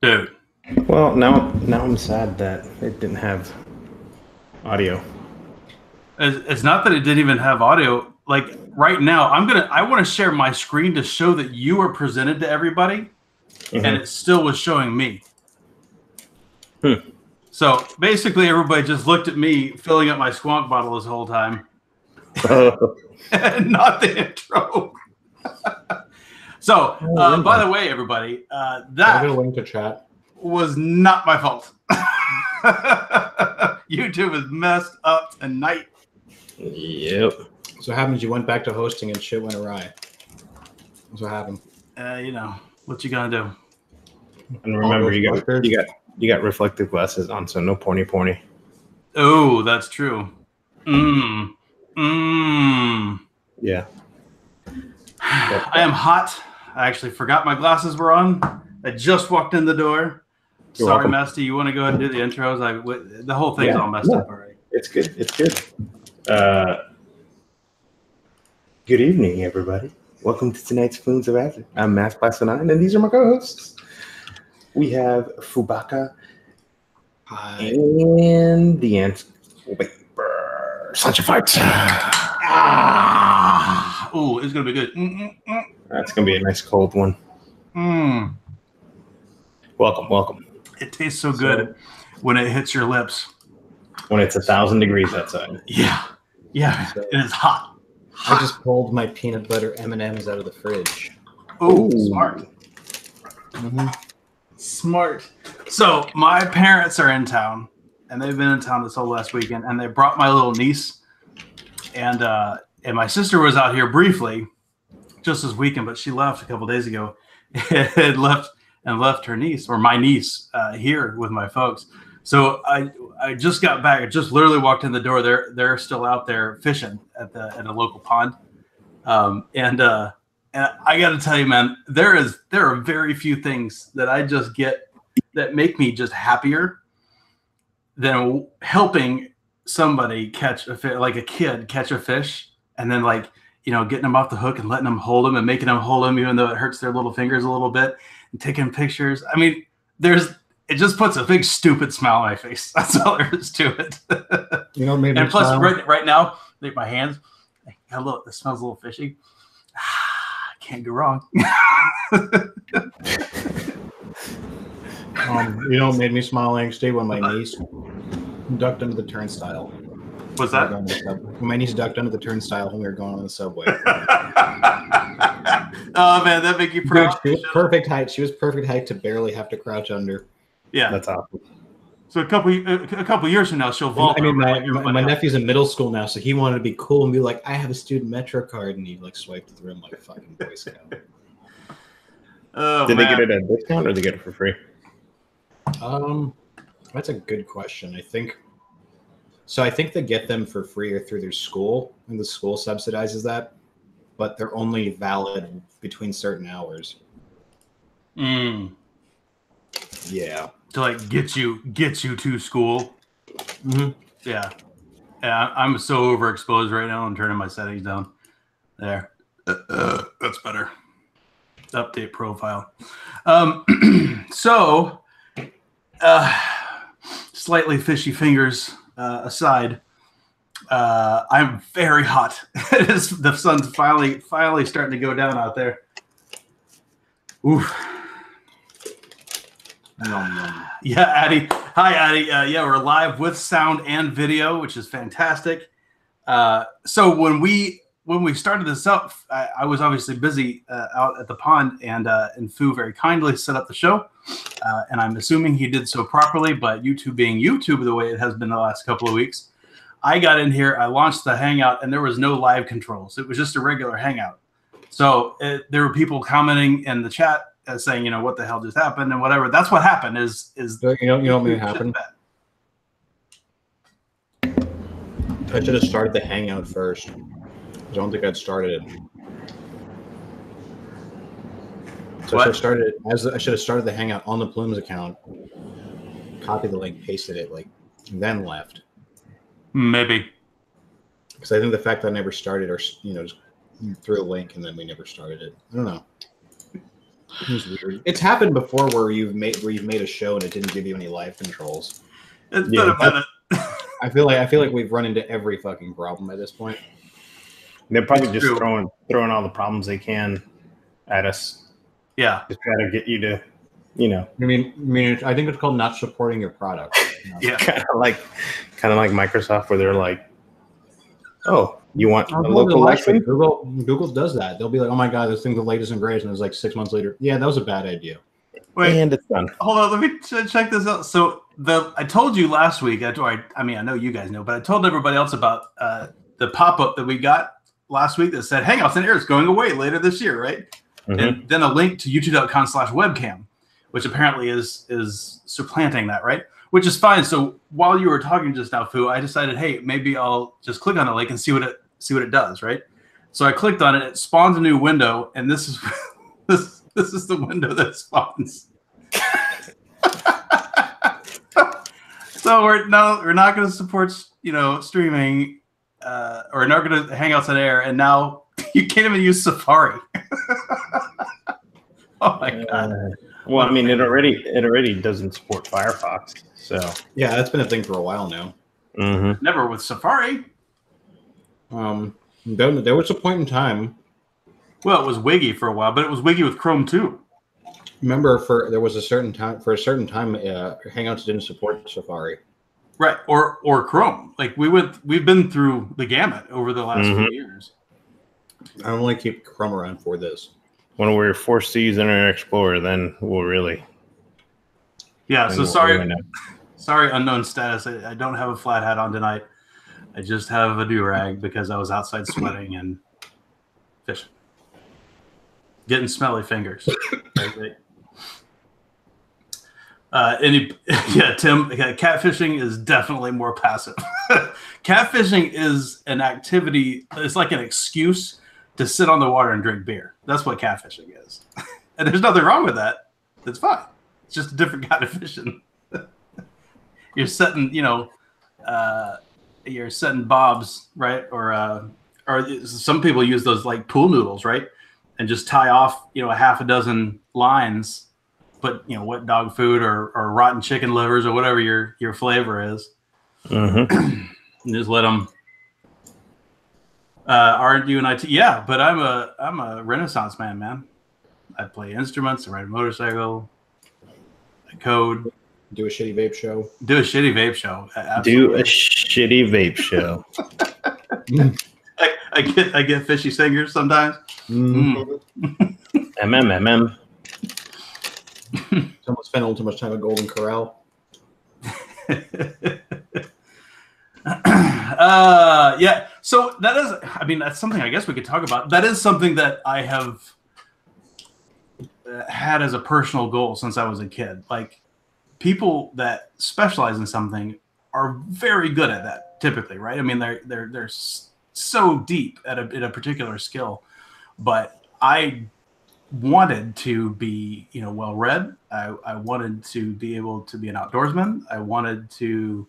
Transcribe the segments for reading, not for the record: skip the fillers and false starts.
Dude. Well, now I'm sad that it didn't have audio. It's not that it didn't even have audio. Like right now, I want to share my screen to show that you are presented to everybody, and it still was showing me. So basically, everybody just looked at me filling up my squonk bottle this whole time, and not the intro. So, by the way, everybody, that link to chat was not my fault. YouTube is messed up tonight. Yep. So what happens? You went back to hosting and shit went awry. That's what happened. You know what you gonna do. And remember, you got reflective glasses on, so no porny. Oh, that's true. Yeah. I am hot. I actually forgot my glasses were on. I just walked in the door. You're Sorry, welcome. Mesty. You want to go ahead and do the intros? The whole thing's all messed up already. It's good. It's good. Good evening, everybody. Welcome to tonight's Plumes of Hazard. I'm Matt Passanine, and these are my co-hosts. We have Fubaka. Hi. And the answer. Wait, such a fight. Ooh, it's gonna be good. That's gonna be a nice cold one. Welcome. It tastes so good when it hits your lips. When it's 1,000 degrees outside. Yeah. So, it is hot. I just pulled my peanut butter M&Ms out of the fridge. Oh, smart. Smart. So my parents are in town, and they've been in town this whole last weekend, and they brought my little niece, and my sister was out here briefly just this weekend, but she left a couple days ago and left her niece, or my niece, here with my folks. So I just got back. I just literally walked in the door. They're still out there fishing at a local pond, and I got to tell you, man, there are very few things that I just get that make me just happier than helping somebody catch a fish, like a kid catch a fish, and then getting them off the hook and letting them hold them and making them hold them even though it hurts their little fingers a little bit, and taking pictures. I mean, it just puts a big stupid smile on my face. That's all there is to it. Maybe. And plus, right now, my hands, it smells a little fishy. Can't go wrong. What made me smile angsty when my niece ducked under the turnstile. What's that? When my niece ducked under the turnstile when we were going on the subway. Oh man, that make you proud. Dude, she was perfect height. She was perfect height to barely have to crouch under. Yeah, that's awesome. So a couple years from now, she'll vault. I mean, my nephew's in middle school now, so he wanted to be cool and be like, "I have a student Metro card," and he swiped through him like a fucking Boy Scout. Did they get it at a discount or did they get it for free? That's a good question. I think they get them for free or through their school, and the school subsidizes that, but they're only valid between certain hours. Yeah. To get you to school. Yeah. I'm so overexposed right now. I'm turning my settings down. There. That's better. Update profile. So, slightly fishy fingers aside, I'm very hot. The sun's finally starting to go down out there. Oof. Yeah, Addie. Hi, Addie. Yeah, we're live with sound and video, which is fantastic. So when we when we started this up, I was obviously busy out at the pond, and Fu very kindly set up the show, and I'm assuming he did so properly. But YouTube being YouTube, the way it has been the last couple of weeks, I got in here, I launched the Hangout, and there was no live controls. It was just a regular Hangout. So there were people commenting in the chat saying, you know, what the hell just happened and whatever. That's what happened. Is you know what may happen? I should have started the Hangout first. I don't think I'd started it. So I should have started the Hangout on the Plumes account, copied the link, pasted it, like, then left. Maybe. Because I think the fact that I never started, or you know, just threw a link and then we never started it. I don't know. It's weird. It's happened before where you've made a show and it didn't give you any live controls. It's been a minute. I feel like we've run into every fucking problem at this point. They're probably just throwing all the problems they can at us. Yeah, just try to get you to, you know. I mean, I think it's called not supporting your product. You know? Yeah, kind of like Microsoft, where they're like, "Oh, you want a local license?" Google does that. They'll be like, "Oh my god, this thing's the latest and greatest," and it's like 6 months later. Yeah, that was a bad idea. Wait, and it's done. Hold on, let me check this out. So I told you last week. I mean, I know you guys know, but I told everybody else about the pop-up that we got last week that said Hangouts and Air is going away later this year, right? Mm-hmm. And then a link to youtube.com/webcam, which apparently is supplanting that, right? Which is fine. So while you were talking just now, Fu, I decided, hey, maybe I'll just click on the link and see what it does, right? So I clicked on it. It spawns a new window, and this is this is the window that spawns. So we're not going to support, you know, streaming, or we're not going to Hangouts on Air, and now you can't even use Safari. Oh my god! Well, I mean, it already doesn't support Firefox, so yeah, that's been a thing for a while now. Mm-hmm. Never with Safari. There was a point in time. Well, it was Wiggy for a while, but it was Wiggy with Chrome too. Remember, there was a certain time. Hangouts didn't support Safari, right? Or Chrome. Like we've been through the gamut over the last few years. I only keep Chrome around for this. When we're forced to use Internet Explorer, then we'll really. Yeah. So sorry, unknown status. I don't have a flat hat on tonight. I just have a do-rag because I was outside sweating and fishing, getting smelly fingers. Right? Tim, catfishing is definitely more passive. Catfishing is an activity. It's like an excuse to sit on the water and drink beer. That's what catfishing is. And there's nothing wrong with that. It's fine. It's just a different kind of fishing. You're setting, you're setting bobs, right? Or some people use those like pool noodles, right? And just tie off, a half a dozen lines, put, wet dog food or rotten chicken livers or whatever your flavor is. Mm-hmm. And just let them. Aren't you an IT? Yeah, but I'm a Renaissance man. I play instruments, I ride a motorcycle, I code. Do a shitty vape show. Do a shitty vape show. I get fishy singers sometimes. MMMM. Someone spent a little too much time at Golden Corral. Yeah. So that is, that's something I guess we could talk about. That is something that I have had as a personal goal since I was a kid. Like, people that specialize in something are very good at that typically, right? I mean, they're so deep in a particular skill. But I wanted to be, well-read. I wanted to be able to be an outdoorsman. I wanted to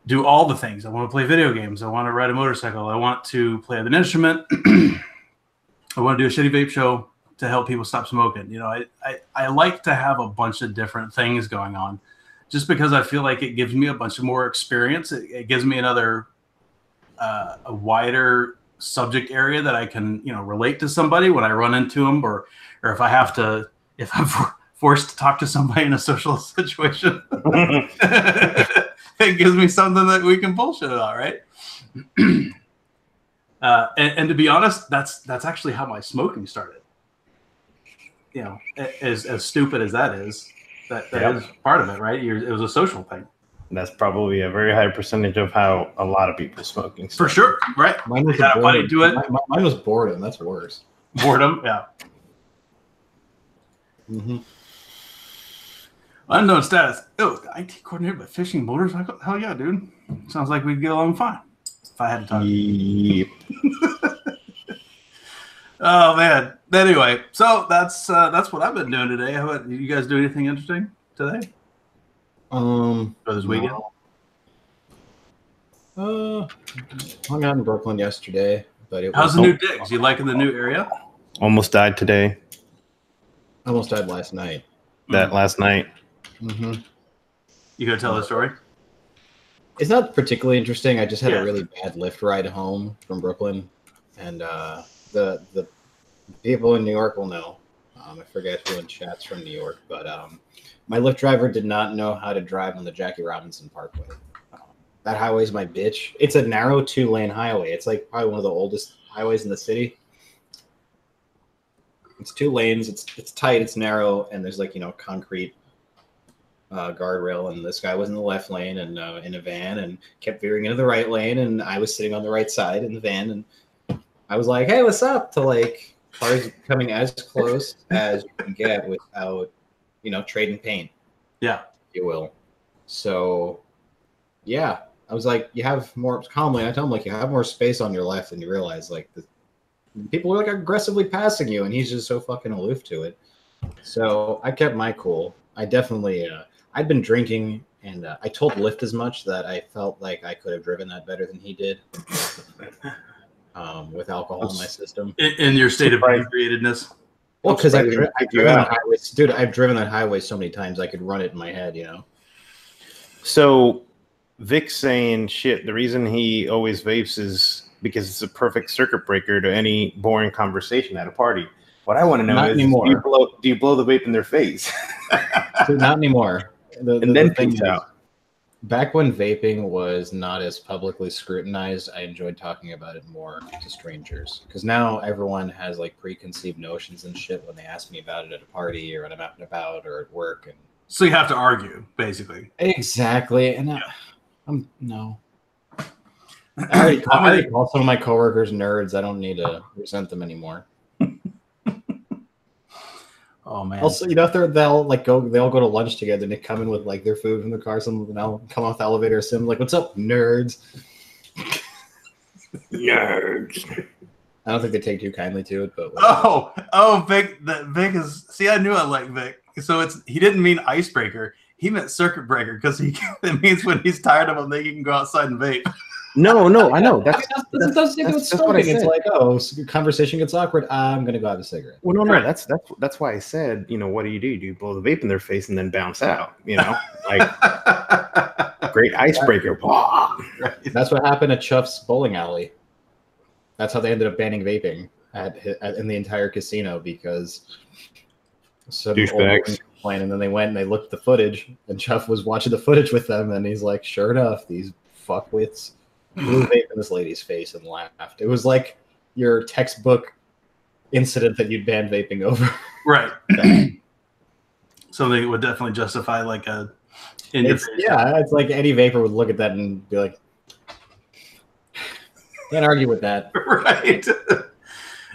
do all the things. I want to play video games. I want to ride a motorcycle. I want to play an instrument. I want to do a shitty vape show to help people stop smoking. I like to have a bunch of different things going on just because I feel like it gives me a bunch of more experience. It gives me another, a wider subject area that I can, relate to somebody when I run into them, or if I'm forced to talk to somebody in a social situation. It gives me something that we can bullshit about, right? And to be honest, that's actually how my smoking started. You know, as stupid as that is, that is part of it, right? It was a social thing. That's probably a very high percentage of how a lot of people smoking. For sure, right? Mine was boredom. Mine was boredom. That's worse. Boredom, yeah. Mm-hmm. Unknown status. Oh, the IT coordinator by fishing motorcycle. Hell yeah, dude. Sounds like we'd get along fine if I had to talk. Yep. Oh man. Anyway, so that's what I've been doing today. How about you guys? Do anything interesting today? Or this weekend? Hung out in Brooklyn yesterday, but how's the new digs? You liking the new area? Almost died today. Almost died last night. Last night. Mm-hmm. You gonna tell the story? It's not particularly interesting. I just had a really bad Lyft ride home from Brooklyn, and the people in New York will know. I forget who in chat's from New York, but my Lyft driver did not know how to drive on the Jackie Robinson Parkway. That highway's my bitch. It's a narrow 2-lane highway. It's like probably one of the oldest highways in the city. It's 2 lanes. It's tight. It's narrow, and there's concrete guardrail. And this guy was in the left lane and in a van, and kept veering into the right lane. And I was sitting on the right side in the van, and I was like, "Hey, what's up?" To cars coming as close as you can get without, trading paint. Yeah, if you will. So, yeah. I was like, you have more calmly. I tell him you have more space on your left, and you realize the people are aggressively passing you, and he's just so fucking aloof to it. So I kept my cool. I definitely, I'd been drinking, and I told Lyft as much that I felt like I could have driven that better than he did, with alcohol in my system. In your state of inebriatedness. Well, because I've driven that highway, dude. I've driven that highway so many times I could run it in my head, So. Vic's saying shit. The reason he always vapes is because it's a perfect circuit breaker to any boring conversation at a party. What I want to know is, do you blow the vape in their face? Dude, not anymore. The thing is, back when vaping was not as publicly scrutinized, I enjoyed talking about it more to strangers. Because now everyone has preconceived notions and shit when they ask me about it at a party or when I'm out and about or at work. And so you have to argue, basically. Exactly, and. No. I already call some of my coworkers nerds. I don't need to resent them anymore. Oh man. Also, they'll go to lunch together and they come in with their food from the car. Some of them now come off the elevator, sim what's up, nerds? Nerds. I don't think they take too kindly to it, but Vic. Vic is. See, I knew I liked Vic. So he didn't mean icebreaker. He meant circuit breaker because it means when he's tired of them, he can go outside and vape. No, I know. That's what I said. It's conversation gets awkward. I'm gonna go have a cigarette. Well, no. That's why I said, what do? Do you blow the vape in their face and then bounce out? Great icebreaker. That's what happened at Chuff's bowling alley. That's how they ended up banning vaping in the entire casino because some douchebags. And then they went and they looked at the footage, and Chuff was watching the footage with them, and he's like, sure enough, these fuckwits blew vape in this lady's face and laughed. It was like your textbook incident that you'd ban vaping over. Right. Something would definitely justify it's like any vapor would look at that and be like, can't argue with that. Right.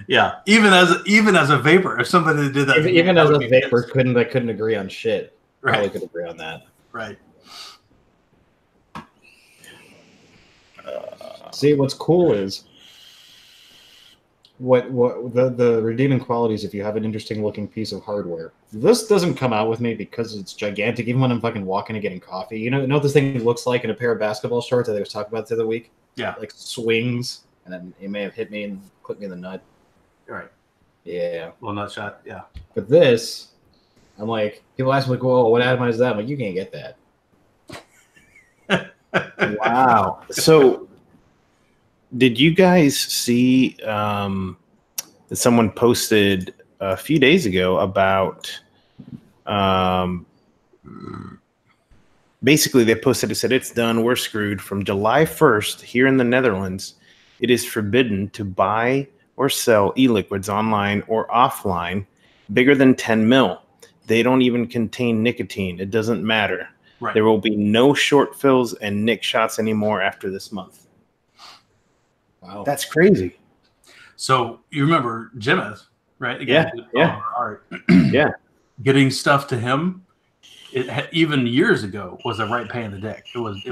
Yeah, even as a vapor, if somebody did that, even as a vapor, couldn't agree on shit. Right. Probably could agree on that. Right. See, what's cool is what the redeeming qualities. If you have an interesting looking piece of hardware, this doesn't come out with me because it's gigantic. Even when I'm fucking walking and getting coffee, you know what this thing looks like in a pair of basketball shorts that I was talking about the other week. Yeah, swings, and then it may have hit me and clipped me in the nut. Right. Yeah. Well, nut shot. Yeah. But this, I'm like, people ask me, "Whoa, what atom is that?" I'm like, you can't get that. Wow. So, did you guys see that someone posted a few days ago about? Basically, they posted. It said it's done. We're screwed. From July 1st here in the Netherlands, it is forbidden to buy or sell e-liquids online or offline bigger than 10 mil. They don't even contain nicotine. It doesn't matter. Right. There will be no short fills and nic shots anymore after this month. Wow. That's crazy. So you remember Jimeth, right? Yeah. Art. Yeah. Getting stuff to him, even years ago, was a right pain in the dick. It was.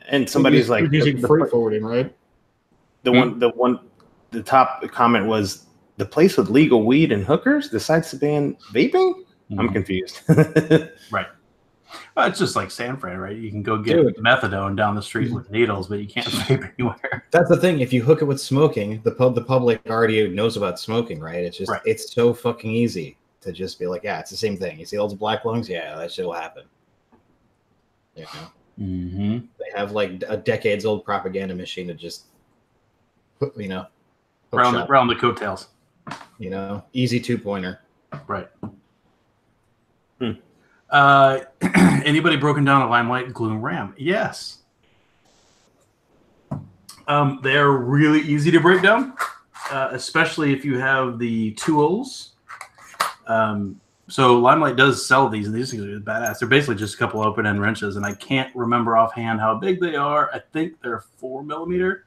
And somebody's like using freight forwarding, right? The top comment was the place with legal weed and hookers decides to ban vaping. Mm-hmm. I'm confused. Right. Well, it's just like San Fran, right? You can go get methadone down the street with needles, but you can't vape anywhere. That's the thing. If you hook it with smoking, the public already knows about smoking, right? It's just It's so fucking easy to just be like, yeah, it's the same thing. You see all those black lungs? Yeah, that shit will happen. You know? Mm-hmm. They have like a decades-old propaganda machine to just, around the coattails. Easy 2-pointer. Right. Anybody broken down a Limelight Gloom RAM? Yes. They're really easy to break down, especially if you have the tools. So Limelight does sell these, and these things are badass. They're basically just a couple open-end wrenches, and I can't remember offhand how big they are. I think they're 4 millimeter.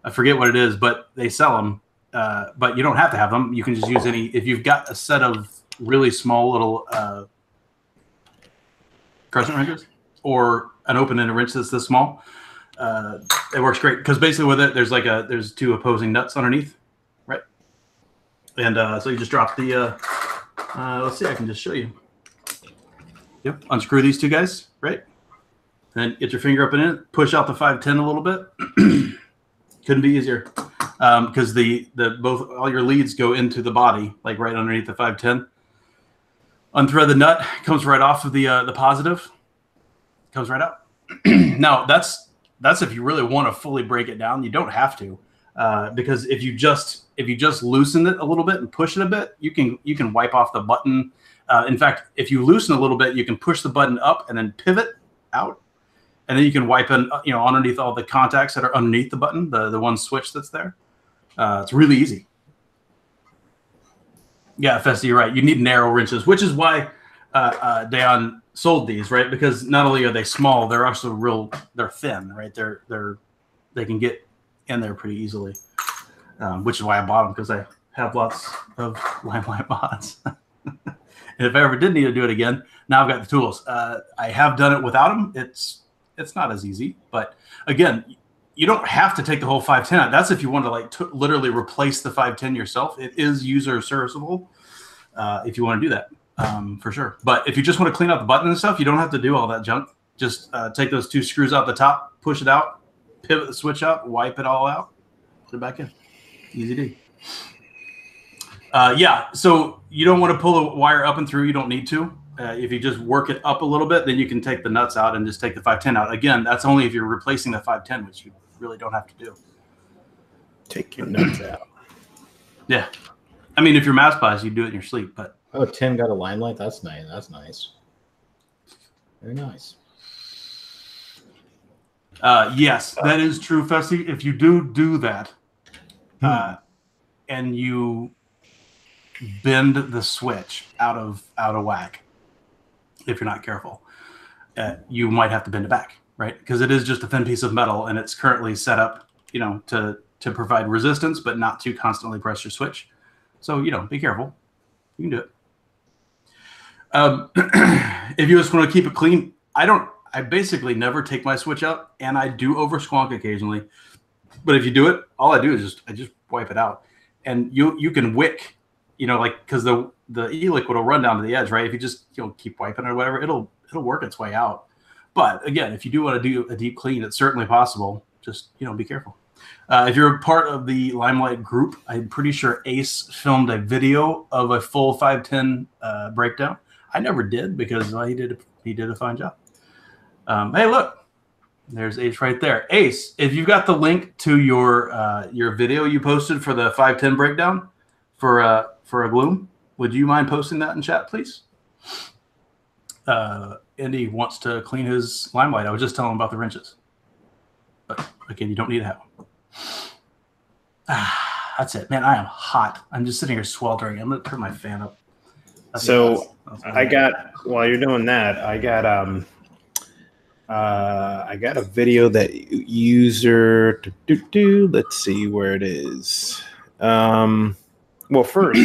I forget what it is, but they sell them. But you don't have to have them. You can just use any. If you've got a set of really small little crescent wrenches or an open-ended wrench that's this small, it works great because basically with it, there's 2 opposing nuts underneath, right? And so you just drop the. Let's see. I can just show you. Yep. Unscrew these 2 guys, right? Then get your finger up in it. Push out the 510 a little bit. Couldn't be easier. Because all your leads go into the body, like right underneath the 510. Unthread the nut, comes right off of the positive, comes right out. Now that's if you really want to fully break it down. You don't have to, because if you just loosen it a little bit and push it a bit, you can wipe off the button. In fact, if you loosen a little bit, you can push the button up and then pivot out. And then you can wipe in, underneath all the contacts that are underneath the button, the one switch that's there. It's really easy. Yeah, Festy, you're right. You need narrow wrenches, which is why Dayon sold these, right? Because not only are they small, they're also they're thin, right? They can get in there pretty easily, which is why I bought them, because I have lots of Limelight mods. And if I ever did need to do it again, now I've got the tools. I have done it without them. It's not as easy, but again, you don't have to take the whole 510 out. That's if you want to literally replace the 510 yourself. It is user serviceable if you want to do that, for sure. But if you just want to clean out the button and stuff, you don't have to do all that junk. Just take those 2 screws out the top, push it out, pivot the switch out, wipe it all out, put it back in. Easy D. Yeah, so you don't want to pull the wire up and through. You don't need to. If you just work it up a little bit, then you can take the nuts out and just take the 510 out. Again, that's only if you're replacing the 510, which you really don't have to do. Take your nuts out. Yeah. I mean, if you're mass buys, you do it in your sleep. But Tim got a Limelight. That's nice. That's nice. Very nice. Yes, that is true, Fessy. If you do that, and you bend the switch out of whack, if you're not careful, you might have to bend it back, right? Because it is just a thin piece of metal, and it's currently set up, to provide resistance, but not to constantly press your switch. So, be careful. You can do it. If you just want to keep it clean, I basically never take my switch out, and I do over squonk occasionally. But if you do it, all I do is I just wipe it out, and you can wick, because the e-liquid will run down to the edge, right? If you just keep wiping it or whatever, it'll work its way out. But again, if you do want to do a deep clean, it's certainly possible. Just be careful. If you're a part of the Limelight group, I'm pretty sure Ace filmed a video of a full 510 breakdown. I never did because he did a fine job. Hey, look, there's Ace right there. Ace, if you've got the link to your video you posted for the 510 breakdown for a Gloom, would you mind posting that in chat, please? Andy wants to clean his Limelight. I was just telling him about the wrenches. But again, you don't need to have them. That's it, man. I am hot. I'm just sitting here sweltering. I'm gonna turn my fan up. That's I got, while you're doing that, I got a video that user let's see where it is. Well, first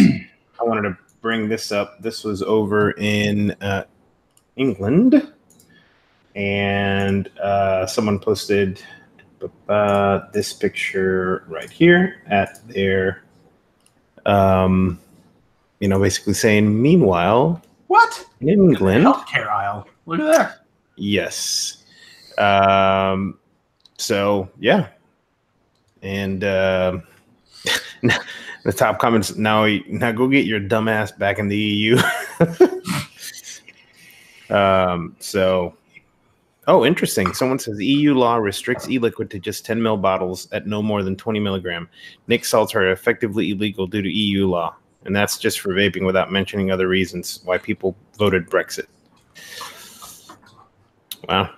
I wanted to bring this up. This was over in England, and someone posted this picture right here at their basically saying, meanwhile, what in England, healthcare aisle, look at there. Yes. So yeah, and the top comments now go get your dumb ass back in the EU. Interesting. Someone says EU law restricts e-liquid to just 10 ml bottles at no more than 20 milligram. Nic salts are effectively illegal due to EU law, and that's just for vaping, without mentioning other reasons why people voted Brexit. Wow.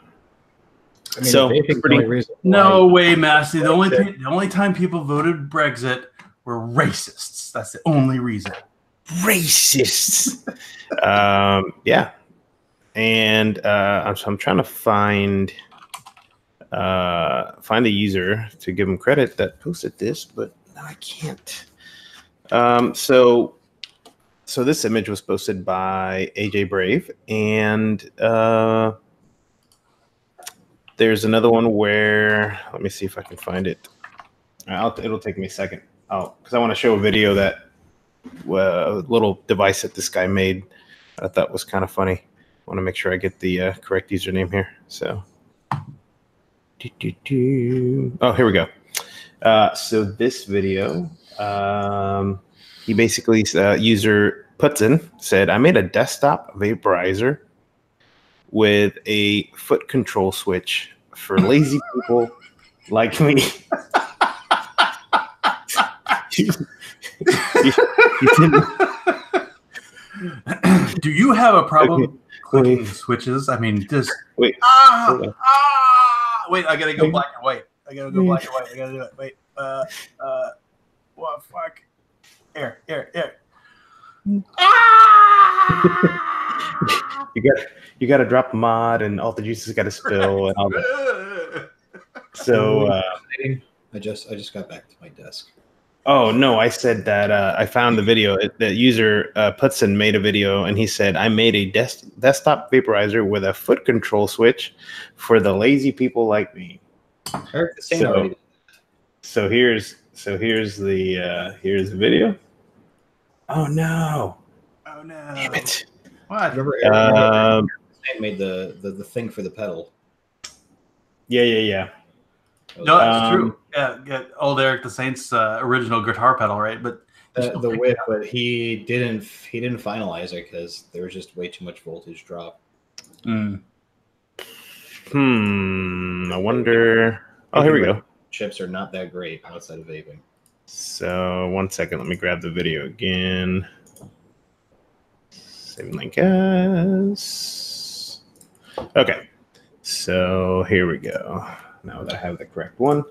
I mean, no way, Massey. The only time people voted Brexit were racists. That's the only reason. Racists. Yeah. And I'm trying to find the user to give him credit that posted this, but I can't. So this image was posted by AJ Brave, and there's another one where, let me see if I can find it. It'll take me a second. Because I want to show a video that a little device that this guy made. I thought was kind of funny. I want to make sure I get the correct username here. So, oh, here we go. So this video, he basically user Putzin said, I made a desktop vaporizer with a foot control switch for lazy people like me. Do you have a problem clicking switches? I mean, just wait. Wait, I gotta go black and white. I gotta do it. Wait. What fuck? Here. You got to drop mod, and all the juices got to spill, and all that. So I just got back to my desk. Oh no! I said that I found the video. The user Putzin made a video, and he said, "I made a desktop vaporizer with a foot control switch for the lazy people like me." So here's the video. Oh no! Damn it! What? Remember made the thing for the pedal. Yeah. No, that's true. Yeah, old Eric the Saint's original guitar pedal, right? But the whip, but he didn't finalize it because there was just way too much voltage drop. I wonder. Oh, here we go. Chips are not that great outside of vaping. So 1 second, let me grab the video again. Same link as. Okay, so here we go. Now that I have the correct one,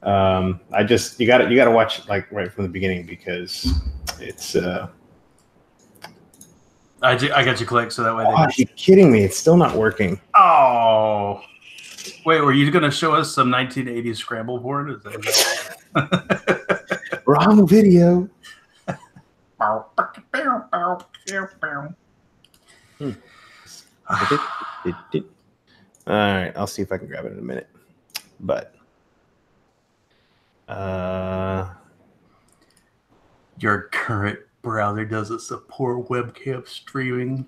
you gotta watch it like right from the beginning because it's. I got you clicked so that way. Are you kidding me? It's still not working. Oh, wait, were you gonna show us some 1980s scramble porn? Is that wrong video? All right, I'll see if I can grab it in a minute. But your current browser doesn't support webcam streaming.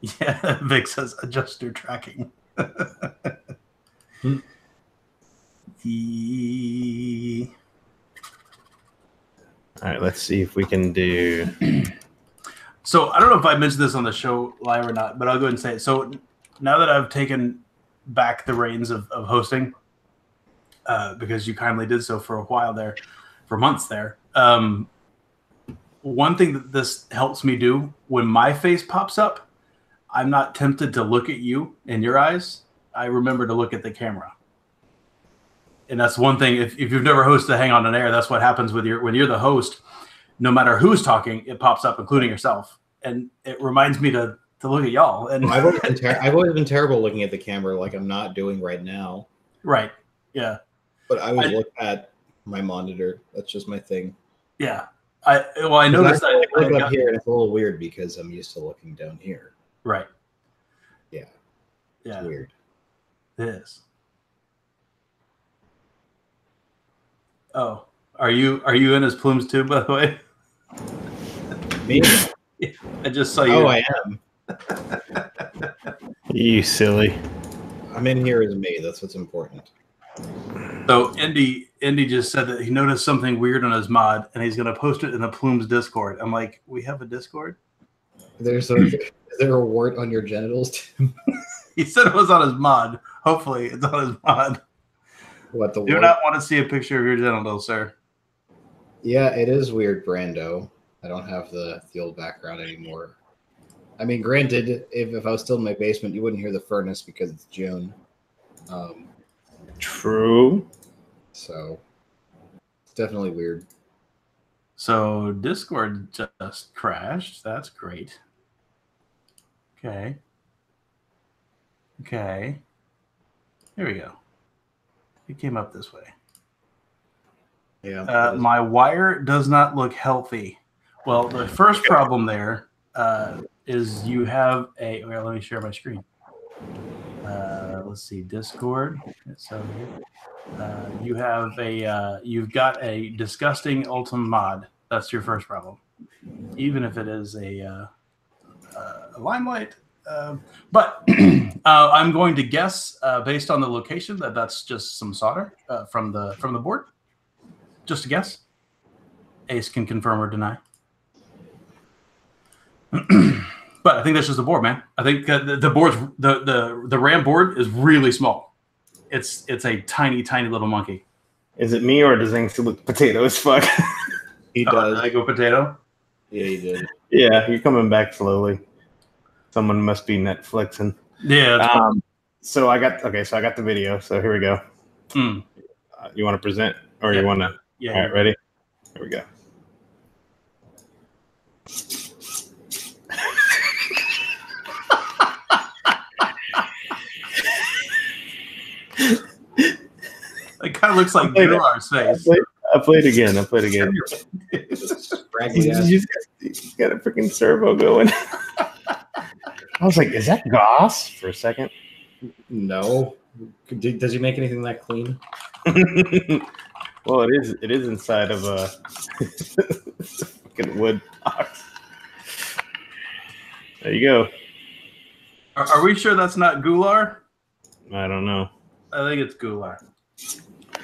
Yeah, Vic says adjuster tracking. All right, let's see if we can do. So I don't know if I mentioned this on the show live or not, but I'll go ahead and say it. So now that I've taken back the reins of hosting, because you kindly did so for a while there, for months there. One thing that this helps me do when my face pops up, I'm not tempted to look at you in your eyes. I remember to look at the camera. And that's one thing. If you've never hosted a Hang On Air, that's what happens with when you're the host. No matter who's talking, it pops up, including yourself, and it reminds me to look at y'all. And I've always been terrible looking at the camera, like I'm not doing right now. Right. Yeah. But I always look at my monitor. That's just my thing. Yeah. I noticed I look up here, and it's a little weird because I'm used to looking down here. Right. Yeah. Yeah. It's weird. It is. Oh, are you in his Plumes too, by the way? Me? I just saw you. Oh, I am. You silly. I'm in here as me. That's what's important. So Indy just said that he noticed something weird on his mod, and he's going to post it in the Plumes Discord. I'm like, we have a Discord? Is there a wart on your genitals, Tim? He said it was on his mod. Hopefully, it's on his mod. What the? Do not want to see a picture of your genitals, sir. Yeah, it is weird, Brando. I don't have the old background anymore. I mean, granted, if I was still in my basement, you wouldn't hear the furnace because it's June. True. So it's definitely weird. So Discord just crashed. That's great. Okay. Here we go. It came up this way. Yeah. My wire does not look healthy. Well, the first problem there is you have a. Well, let me share my screen. Let's see, Discord. It's over here. You have a. You've got a disgusting Ultim mod. That's your first problem. Even if it is a Limelight. But I'm going to guess, based on the location, that's just some solder from the board. Just a guess. Ace can confirm or deny. But I think that's just the board, man. I think the board's the RAM board is really small. It's a tiny little monkey. Is it me or does things look potato as fuck? He does. Did I go potato? Yeah, he did. Yeah, you're coming back slowly. Someone must be Netflixing. Yeah. So I got the video. So here we go. You want to present or you want to? Yeah. All right, ready? Here we go. It kind of looks like Gular's face. I played again. He's got a freaking servo going. I was like, is that Goss for a second? No. Does he make anything that clean? Well, it is inside of a fucking wood box. There you go. Are we sure that's not Gular? I don't know. I think it's Gular.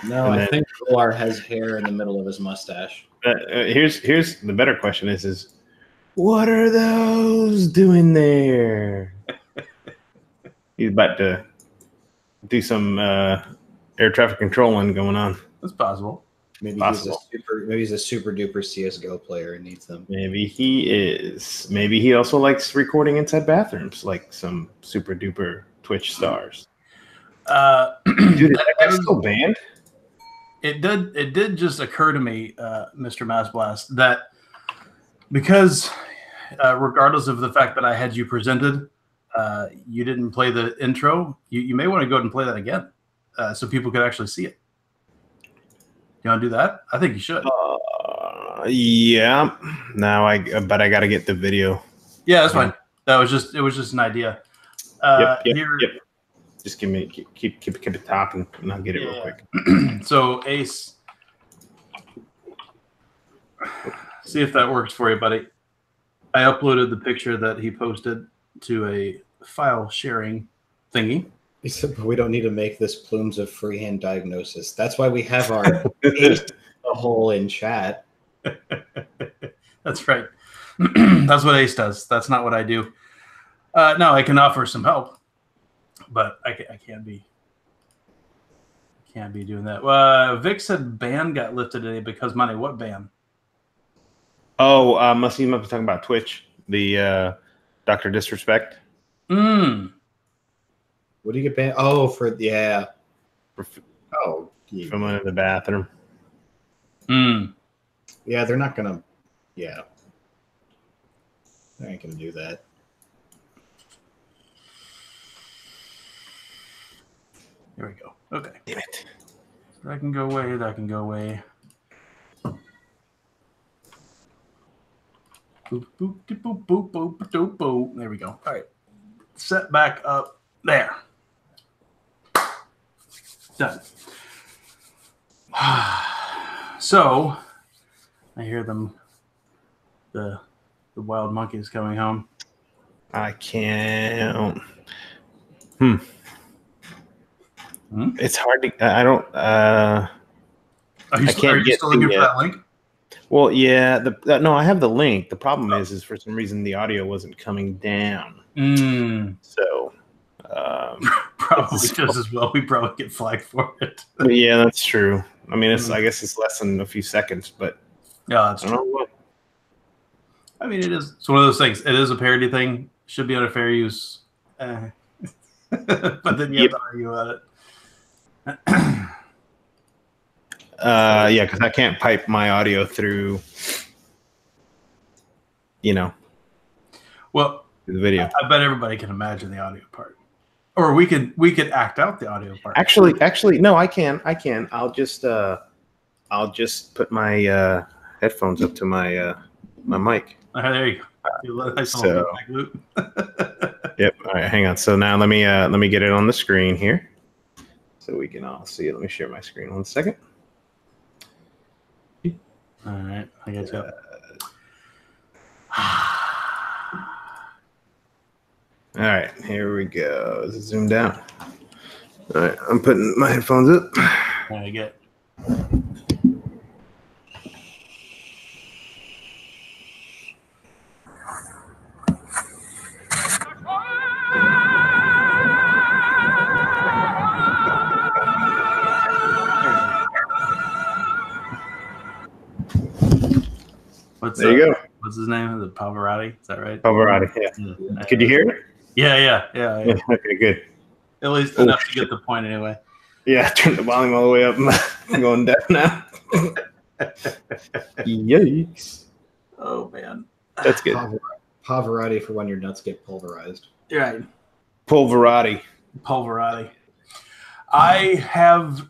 No, I think Gular has hair in the middle of his mustache. Here's the better question is what are those doing there? He's about to do some air traffic controlling going on. That's possible. Maybe he's a super duper CS:GO player and needs them. Maybe he is. Maybe he also likes recording inside bathrooms, like some super duper Twitch stars. Dude, is that guy still banned? It did just occur to me, Mr. Massblast, that because regardless of the fact that I had you presented, you didn't play the intro. You may want to go ahead and play that again, so people could actually see it. You want to do that? I think you should. Yeah. But I got to get the video. Yeah, that's fine. It was just an idea. Yep. Just keep it talking, and I'll get it real quick. So Ace, see if that works for you, buddy. I uploaded the picture that he posted to a file sharing thingy. He said, but we don't need to make this Plumes of freehand diagnosis. That's why we have our Ace a hole in chat. That's right. That's what Ace does. That's not what I do. No, I can offer some help. But I can't be doing that. Vic said ban got lifted today because money. What ban? Oh, must be talking about Twitch. The Dr. Disrespect. What do you get banned? Oh, oh, from under the bathroom. Yeah, they're not gonna. Yeah, they ain't gonna do that. Here we go. Okay. Damn it. That can go away. That can go away. Boop, boop, boop, boop, boop, boop, boop. There we go. All right. Set back up there. Done. So, I hear them, the wild monkeys coming home. I can't. It's hard to. I don't. Are you still looking for that link? Well, yeah. No, I have the link. The problem is for some reason the audio wasn't coming down. So, probably just as well. We probably get flagged for it. Yeah, that's true. I mean, I guess it's less than a few seconds, but yeah, that's true. I mean, it is. It's one of those things. It is a parody thing. Should be under fair use. But then you have to argue about it. Yeah, because I can't pipe my audio through, well, the video. I bet everybody can imagine the audio part, or we could act out the audio part. Actually, no, I can. I'll just put my headphones up to my mic. There you go. Yep. All right, hang on. So now let me get it on the screen here, so we can all see it. Let me share my screen 1 second. All right, I got you. All right, here we go. Is it zoomed down? All right, I'm putting my headphones up. There you go. There you go. What's his name? Is it Pavarotti? Is that right? Pavarotti, yeah. Could you hear it? Yeah. Okay, good. At least enough to get the point anyway. Yeah, turn the volume all the way up. I'm going down now. Yikes. Oh, man. That's good. Pavarotti for when your nuts get pulverized. Right. Pulverati. I have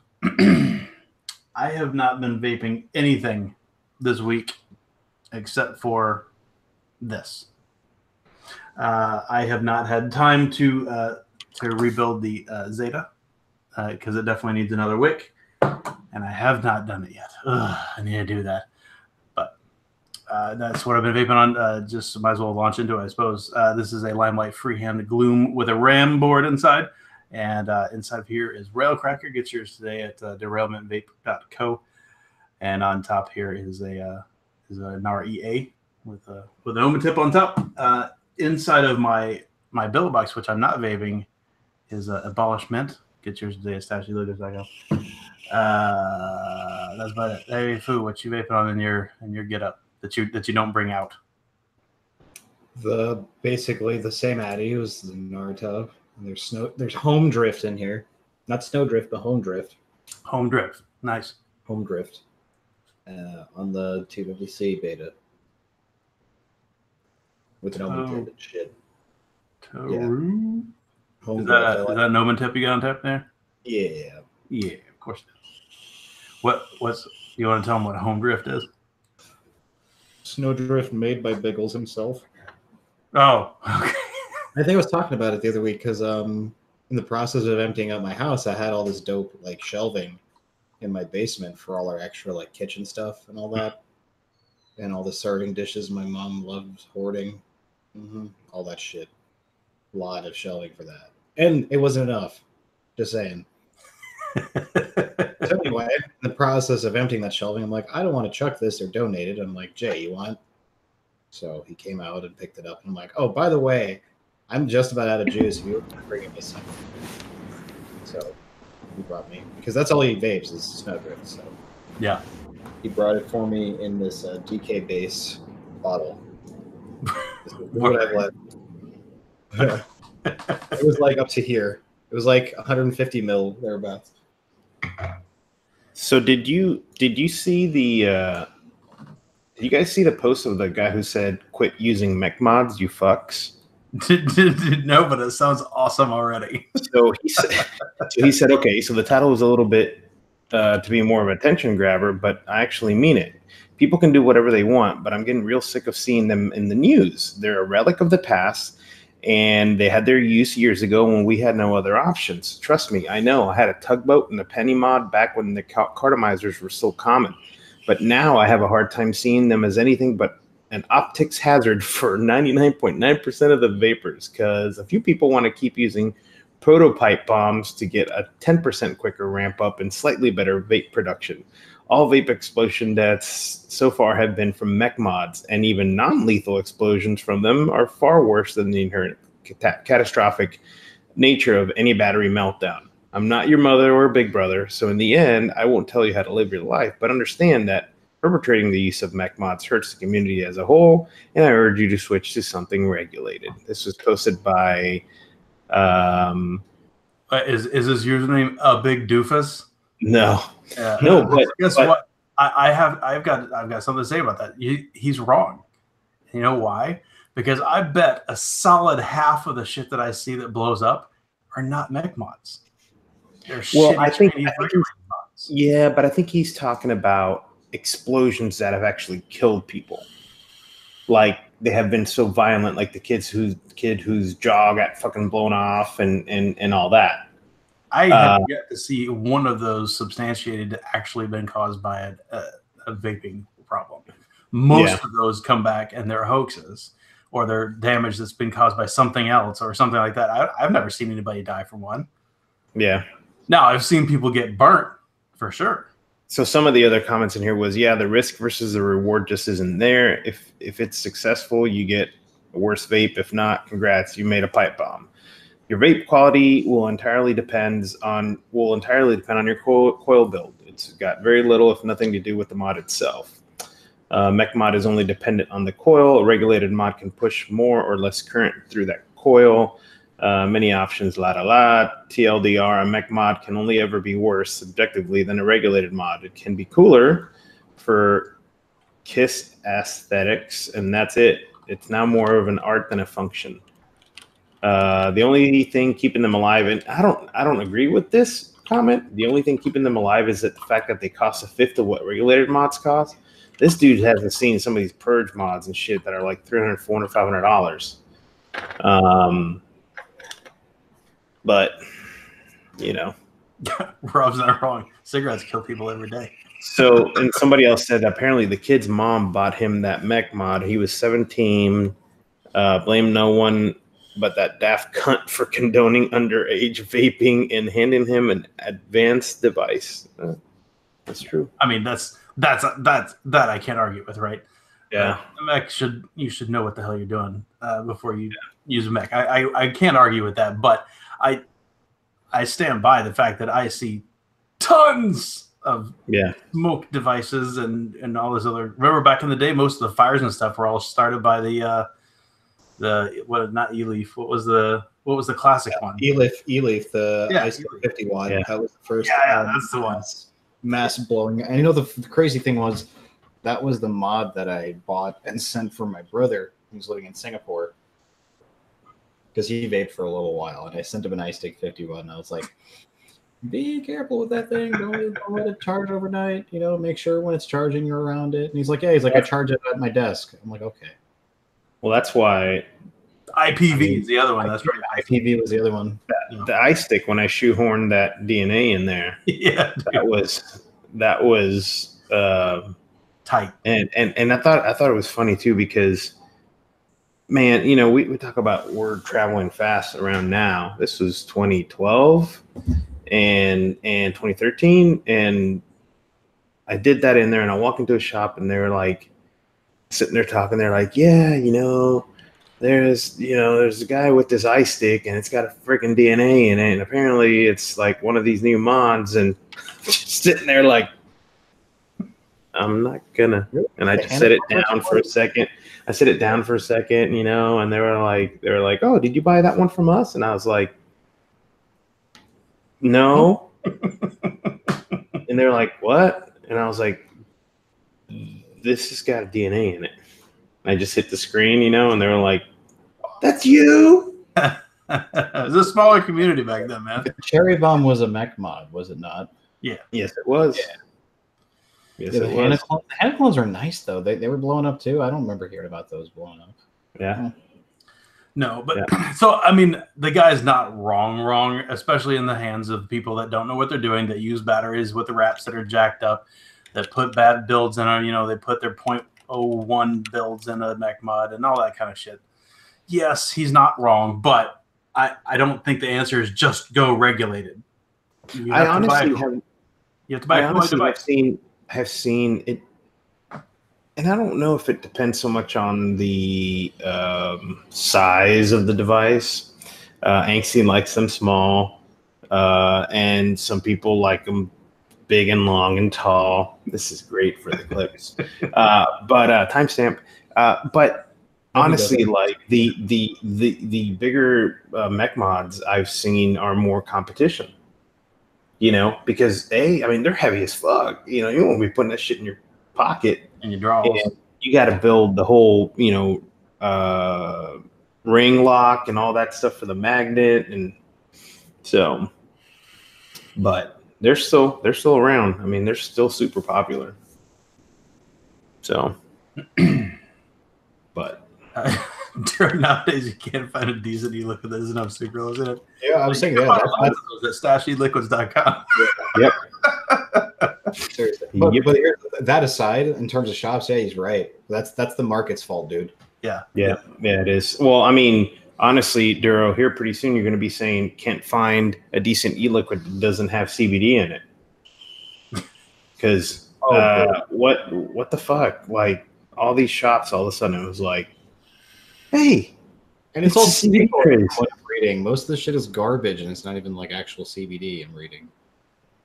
not been vaping anything this week except for this. I have not had time to rebuild the Zeta because it definitely needs another wick, and I have not done it yet. I need to do that, but that's what I've been vaping on. Just might as well launch into it, I suppose. This is a Limelight Freehand Gloom with a RAM board inside, and inside of here is Railcracker. Get yours today at derailmentvape.co, and on top here is a NAR EA with an Oma tip on top. Inside of my billet box, which I'm not vaping, is Abolish Mint. Get yours today at StashyLugas.com. That's about it. Hey, Fu, what you vaping on in your get up that you don't bring out? Basically the same Addy was the Naruto. There's Home Drift in here, not Snowdrift, but Home Drift. Home Drift, nice. Home Drift, on the 250C beta with an Omen tip and shit. Toru. Yeah. Is that an Omen tip you got on tap there? Yeah. Yeah, of course. What's you want to tell them what Home Drift is? Snowdrift made by Biggles himself. Oh, okay. I think I was talking about it the other week because in the process of emptying out my house, I had all this dope like shelving in my basement for all our extra like kitchen stuff and all that, and all the serving dishes my mom loves hoarding, all that shit. A lot of shelving for that, and it wasn't enough. Just saying. So anyway, in the process of emptying that shelving, I'm like, I don't want to chuck this or donate it. I'm like, Jay, you want? So he came out and picked it up, and I'm like, oh, by the way, I'm just about out of juice. If you were bringing me some, so he brought me because that's all he vapes is Snowdrift. So yeah, he brought it for me in this DK base bottle. What I've left. It was like up to here. It was like 150 mil thereabouts. So did you see the did you guys see the post of the guy who said quit using mech mods, you fucks? No, but it sounds awesome already. So he said, okay, so the title was a little bit to be more of an attention grabber, but I actually mean it. People can do whatever they want, but I'm getting real sick of seeing them in the news. They're a relic of the past, and they had their use years ago when we had no other options. Trust me, I know. I had a tugboat and a penny mod back when the cartomizers were still common. But now I have a hard time seeing them as anything but an optics hazard for 99.9% of the vapors, because a few people want to keep using prototype bombs to get a 10% quicker ramp up and slightly better vape production. All vape explosion deaths so far have been from mech mods, and even non-lethal explosions from them are far worse than the inherent catastrophic nature of any battery meltdown. I'm not your mother or big brother, so in the end, I won't tell you how to live your life, but understand that perpetrating the use of mech mods hurts the community as a whole, and I urge you to switch to something regulated. This was posted by... Is his username a big doofus? No. No, but guess what? I've got something to say about that. He's wrong. You know why? Because I bet a solid half of the shit that I see that blows up are not mech mods. They're yeah, but I think he's talking about explosions that have actually killed people. Like they have been so violent, like the kid whose jaw got fucking blown off and all that. I have yet to see one of those substantiated to actually been caused by a vaping problem. Most of those come back and they're hoaxes, or they're damage that's been caused by something else or something like that. I've never seen anybody die from one. Yeah. Now, I've seen people get burnt, for sure. So some of the other comments in here was, yeah, the risk versus the reward just isn't there. If it's successful, you get a worse vape. If not, congrats, you made a pipe bomb. Your vape quality will entirely depend on your coil build. It's got very little, if nothing, to do with the mod itself. Mech mod is only dependent on the coil. A regulated mod can push more or less current through that coil. Many options, TLDR, a mech mod can only ever be worse subjectively than a regulated mod. It can be cooler for KISS aesthetics, and that's it. It's now more of an art than a function. The only thing keeping them alive, and I don't agree with this comment. The only thing keeping them alive is that the fact that they cost a fifth of what regulated mods cost. This dude hasn't seen some of these purge mods and shit that are like $300, $400, $500. But, you know. Rob's not wrong. Cigarettes kill people every day. So, and somebody else said apparently the kid's mom bought him that mech mod. He was 17. Blame no one but that daft cunt for condoning underage vaping and handing him an advanced device. That's true. I mean, that I can't argue with, right? Yeah. The mech you should know what the hell you're doing before you use a mech. I can't argue with that, but I stand by the fact that I see tons of smoke devices and all this other. Remember back in the day, most of the fires and stuff were all started by the not E-Leaf. What was the classic one? E-Leaf, the IC50 one. Yeah. That was the first. Yeah, that's the one. Mass blowing. And you know the crazy thing was that was the mod that I bought and sent for my brother who's living in Singapore. Because he vaped for a little while, and I sent him an iStick 51, and I was like, be careful with that thing. Don't let it charge overnight. You know, make sure when it's charging, you're around it. And he's like, I charge it at my desk. I'm like, okay. Well, that's why IPV is the other one. That's right. IPV was the other one. The iStick, when I shoehorned that DNA in there, that was tight. And I thought it was funny too, because man, you know, we talk about we're traveling fast around now. This was 2012 and 2013, and I did that in there, and I walk into a shop and they're like sitting there talking. They're like, yeah, you know, there's a guy with this iStick and it's got a freaking DNA in it, and apparently it's like one of these new mods, and just sitting there like, I'm not gonna. And I just set it down for a second. You know, and they were like, oh, did you buy that one from us? And I was like, no. And they're like, what? And I was like, this has got DNA in it. And I just hit the screen, and they were like, that's you. It was a smaller community back then, man. The Cherry Bomb was a mech mod, was it not? Yeah. Yes, it was. Yeah. Yes, the Hannah clones are nice, though. They were blowing up, too. I don't remember hearing about those blowing up. Yeah. No, but so, I mean, the guy's not wrong, especially in the hands of people that don't know what they're doing, that use batteries with the wraps that are jacked up, that put bad builds in them. They put their 0.01 builds in a mech mod and all that kind of shit. Yes, he's not wrong, but I don't think the answer is just go regulated. I honestly have seen it, and I don't know if it depends so much on the size of the device. Angsty likes them small, and some people like them big and long and tall. This is great for the clips, but timestamp. But honestly, like the bigger mech mods I've seen are more competition. Because they're heavy as fuck. You won't be putting that shit in your pocket and your drawers. And you got to build the whole, ring lock and all that stuff for the magnet, and so. But they're still around. I mean, they're still super popular. So, but. Nowadays, you can't find a decent e-liquid that doesn't have sucralose in it. Yeah, I was thinking that's at stasheliquids.com. Yep. Seriously. But here, that aside, in terms of shops, yeah, he's right. That's the market's fault, dude. Yeah, it is. Well, I mean, honestly, Duro, here pretty soon you're going to be saying can't find a decent e-liquid that doesn't have CBD in it. Because what the fuck? Like all these shops, all of a sudden it was like, hey, and it's all CBD. Reading. Most of the shit is garbage, and it's not even like actual CBD. I'm reading.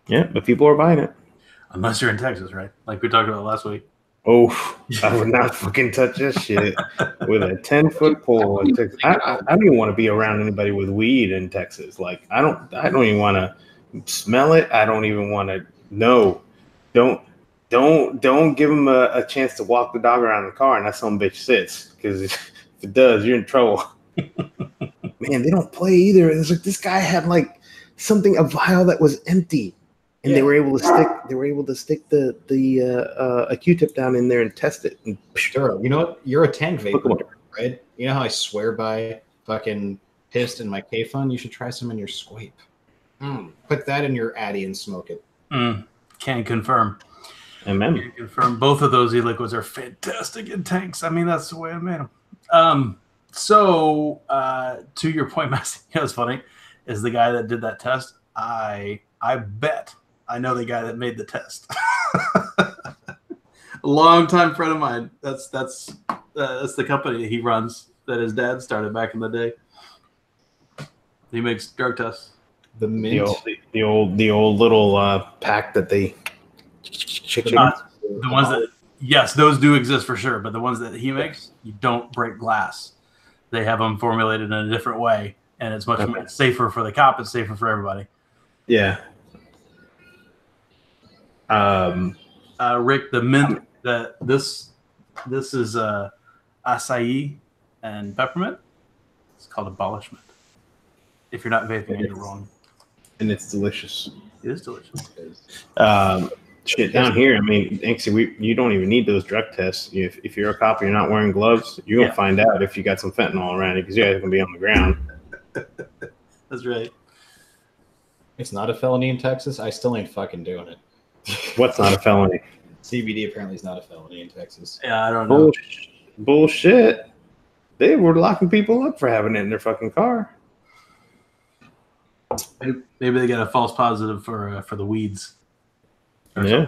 Yeah, but people are buying it. Unless you're in Texas, right? Like we talked about last week. Oh, I would not fucking touch this shit with a 10-foot pole in Texas. I don't even want to be around anybody with weed in Texas. Like I don't even want to smell it. I don't even want to know. Don't give them a chance to walk the dog around the car and that some bitch sits, because if it does, you're in trouble. Man, they don't play either. It's like this guy had like a vial that was empty, and they were able to stick a Q-tip down in there and test it. And sure, you know what? You're a tank vapor, right? You know how I swear by fucking pissed in my K-Fun? You should try some in your Squape. Put that in your Addy and smoke it. Can confirm. Amen. Can confirm. Both of those e-liquids are fantastic in tanks. I mean, that's the way I made them. So to your point, Massey, it's funny, is the guy that did that test. I bet I know the guy that made the test. A long-time friend of mine. That's the company he runs that his dad started back in the day. He makes drug tests. The old little pack that they. The ones that, yes, those do exist for sure, but the ones that he makes, you don't break glass. They have them formulated in a different way, and it's much safer for the cop. It's safer for everybody. Yeah. Rick, the mint that this is acai and peppermint. It's called abolishment. If you're not vaping, you're wrong. And it's delicious. It is delicious. Shit, down here, I mean, actually, you don't even need those drug tests. If you're a cop and you're not wearing gloves, you're going to find out if you got some fentanyl around you, because you guys are going to be on the ground. That's right. It's not a felony in Texas. I still ain't fucking doing it. What's not a felony? CBD apparently is not a felony in Texas. Yeah, I don't know. Bullshit. They were locking people up for having it in their fucking car. Maybe they got a false positive for the weeds. Yeah.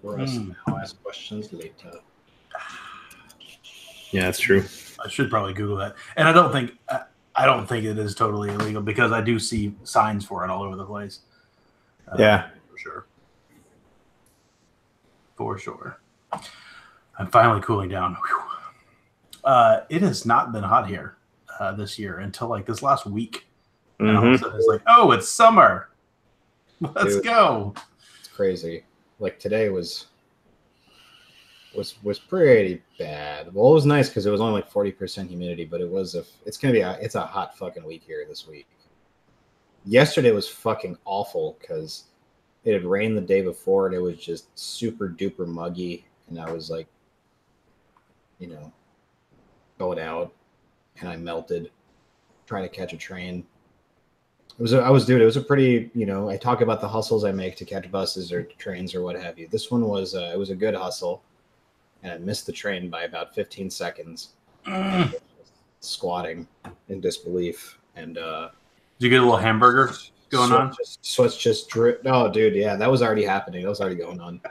I'll ask questions later. Yeah, that's true. I should probably Google that. And I don't think it is totally illegal, because I do see signs for it all over the place. Yeah, for sure. I'm finally cooling down. It has not been hot here this year until like this last week. And all of a sudden it's like, oh, it's summer. Let's go. It's crazy. Like today was pretty bad. Well, it was nice because it was only like 40% humidity, but it's a hot fucking week here this week. Yesterday was fucking awful because it had rained the day before and it was just super duper muggy, and I was like, going out, and I melted trying to catch a train. It was a pretty, I talk about the hustles I make to catch buses or trains or what have you. This one was it was a good hustle, and I missed the train by about 15 seconds. Squatting in disbelief. And did you get a little hamburger going on? Sweats just drip. Oh, dude, yeah, that was already happening. That was already going on.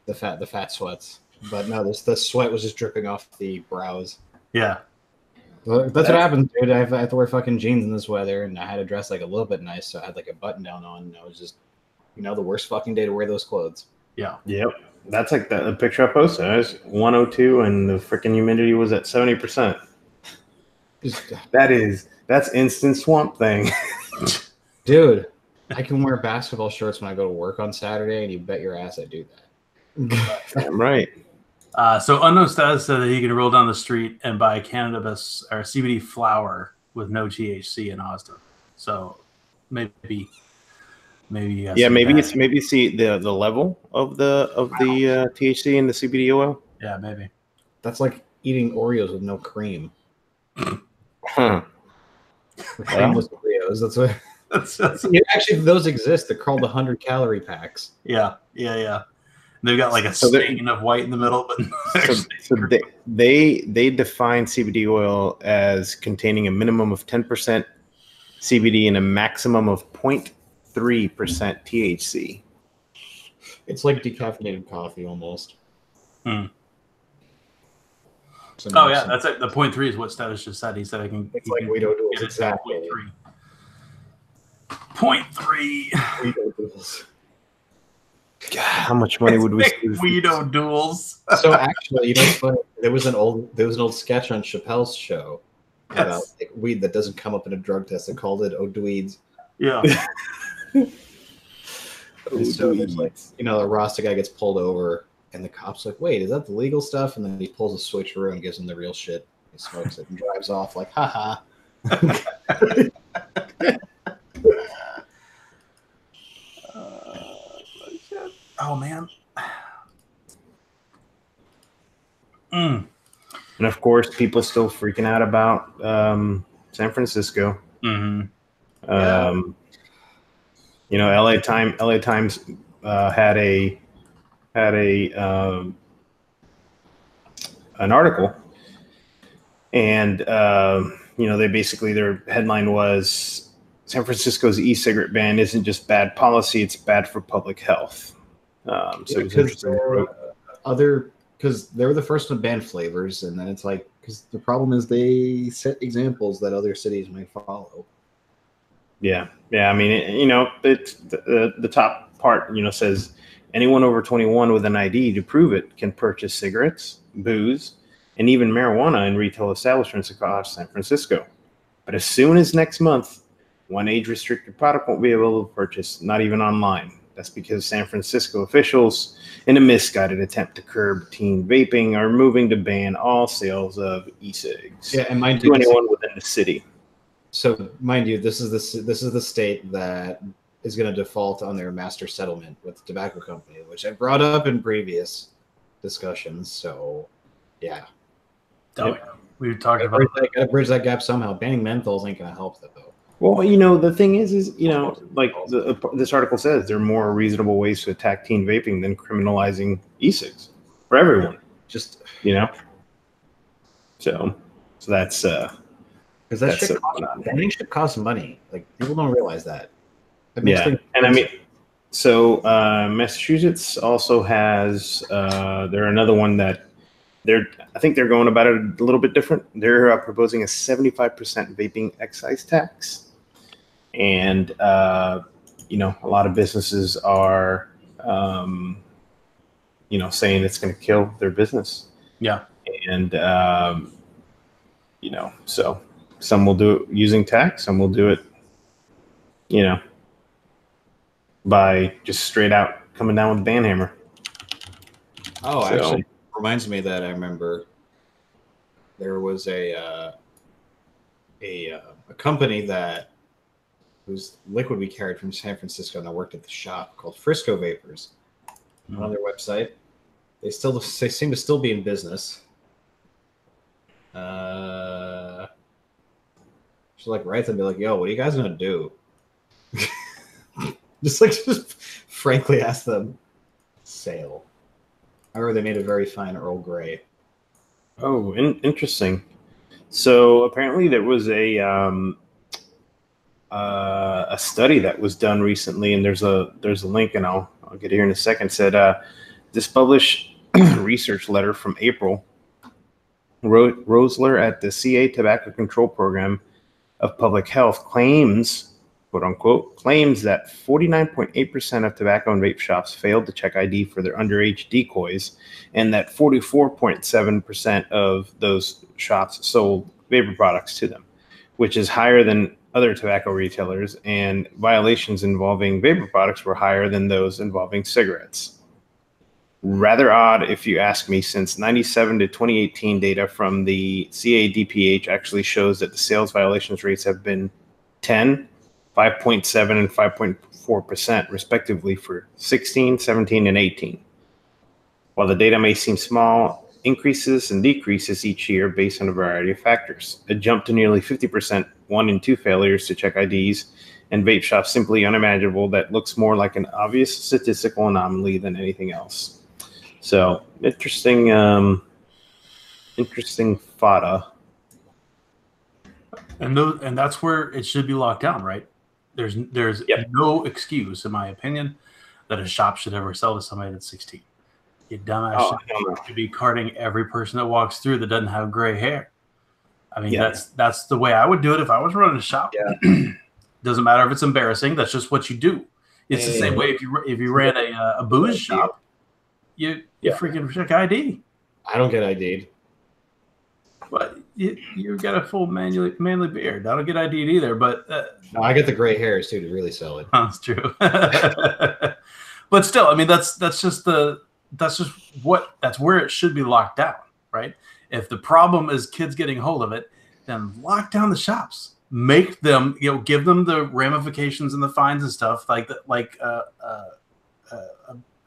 The fat sweats. But no, the sweat was just dripping off the brows. Yeah. Well, that's what happens, dude. I have to wear fucking jeans in this weather, and I had to dress like a little bit nice, so I had like a button down on, and I was just, the worst fucking day to wear those clothes. Yeah. Yep. That's like the picture I posted. It was 102, and the freaking humidity was at 70%. That's instant Swamp Thing. Dude, I can wear basketball shorts when I go to work on Saturday, and you bet your ass I do that. Damn right. So Unknown Status said that he can roll down the street and buy cannabis or CBD flower with no THC in Austin. So maybe. Yeah, maybe see the level of the THC in the CBD oil. Yeah, maybe. That's like eating Oreos with no cream. Huh. Creamless Oreos. That's what. Actually, those exist. They're called the 100-calorie packs. Yeah. They've got like a stain of white in the middle, but so they define CBD oil as containing a minimum of 10% CBD and a maximum of 0.3% THC. It's like decaffeinated coffee almost. Oh yeah, that's it. The 0.3 is what Status just said. He said I can. It's like Guido Duels. Exactly. 0.3. Guido Duels. God, how much money would we see? Guido Duels. So actually, funny. There was an old sketch on Chappelle's show about like weed that doesn't come up in a drug test. They called it O'Dweeds. Yeah. So there's like, a Rasta guy gets pulled over, and the cop's like, "Wait, is that the legal stuff?" And then he pulls a switcheroo and gives him the real shit. He smokes it and drives off like, "Ha ha." Oh man. And of course, people are still freaking out about San Francisco. Mm-hmm. LA Times had an article, and they basically, their headline was San Francisco's e-cigarette ban isn't just bad policy; it's bad for public health. So it was interesting. Because they were the first to ban flavors, and then it's like, because the problem is they set examples that other cities might follow. Yeah. I mean, it's the top part, says anyone over 21 with an ID to prove it can purchase cigarettes, booze, and even marijuana in retail establishments across San Francisco. But as soon as next month, one age-restricted product won't be able to purchase, not even online. That's because San Francisco officials, in a misguided attempt to curb teen vaping, are moving to ban all sales of e-cigs. Yeah, and mind to anyone within the city. So, mind you, this is the state that is going to default on their master settlement with the tobacco company, which I brought up in previous discussions. So, yeah. We talked about gotta bridge that gap somehow. Banning menthols ain't going to help that, though. Well, the thing is like this article says, there are more reasonable ways to attack teen vaping than criminalizing e-cigs for everyone. Just so that's because banning should cost money. Like, people don't realize that. And I mean, so Massachusetts also has they're another one that I think they're going about it a little bit different. They're proposing a 75% vaping excise tax. And, a lot of businesses are, saying it's going to kill their business. Yeah. And, so some will do it using tax, some will do it, by just straight out coming down with a ban hammer. Oh, so, actually, reminds me that I remember there was a company that whose liquid we carried from San Francisco and I worked at the shop called Frisco Vapors. On their website, they seem to still be in business. She like writes and be like, "Yo, what are you guys gonna do?" just frankly ask them. Sale. However, they made a very fine Earl Grey. Oh, interesting. So apparently there was a study that was done recently, and there's a link, and I'll get here in a second. Said this published research letter from April. Rosler at the CA Tobacco Control Program of Public Health claims, quote unquote, claims that 49.8% of tobacco and vape shops failed to check ID for their underage decoys, and that 44.7% of those shops sold vapor products to them, which is higher than other tobacco retailers, and violations involving vapor products were higher than those involving cigarettes. Rather odd, if you ask me, since 97 to 2018 data from the CADPH actually shows that the sales violations rates have been 10, 5.7, and 5.4% respectively for 16, 17, and 18. While the data may seem small, increases and decreases each year based on a variety of factors. A jump to nearly 50% 1 in 2 failures to check IDs, and vape shops simply unimaginable that looks more like an obvious statistical anomaly than anything else. So interesting fodder. And that's where it should be locked down, right? There's no excuse, in my opinion, that a shop should ever sell to somebody that's 16. You dumbass should be carding every person that walks through that doesn't have gray hair. I mean, that's the way I would do it if I was running a shop. Yeah. Doesn't matter if it's embarrassing. That's just what you do. It's the same way if you ran a booze shop, you freaking check ID. I don't get ID'd. But you got a full manly beard. I don't get ID'd either. But no, I get the gray hairs too to really sell it. That's true. But still, I mean, that's where it should be locked down, right? If the problem is kids getting hold of it, then lock down the shops. Make them, give them the ramifications and the fines and stuff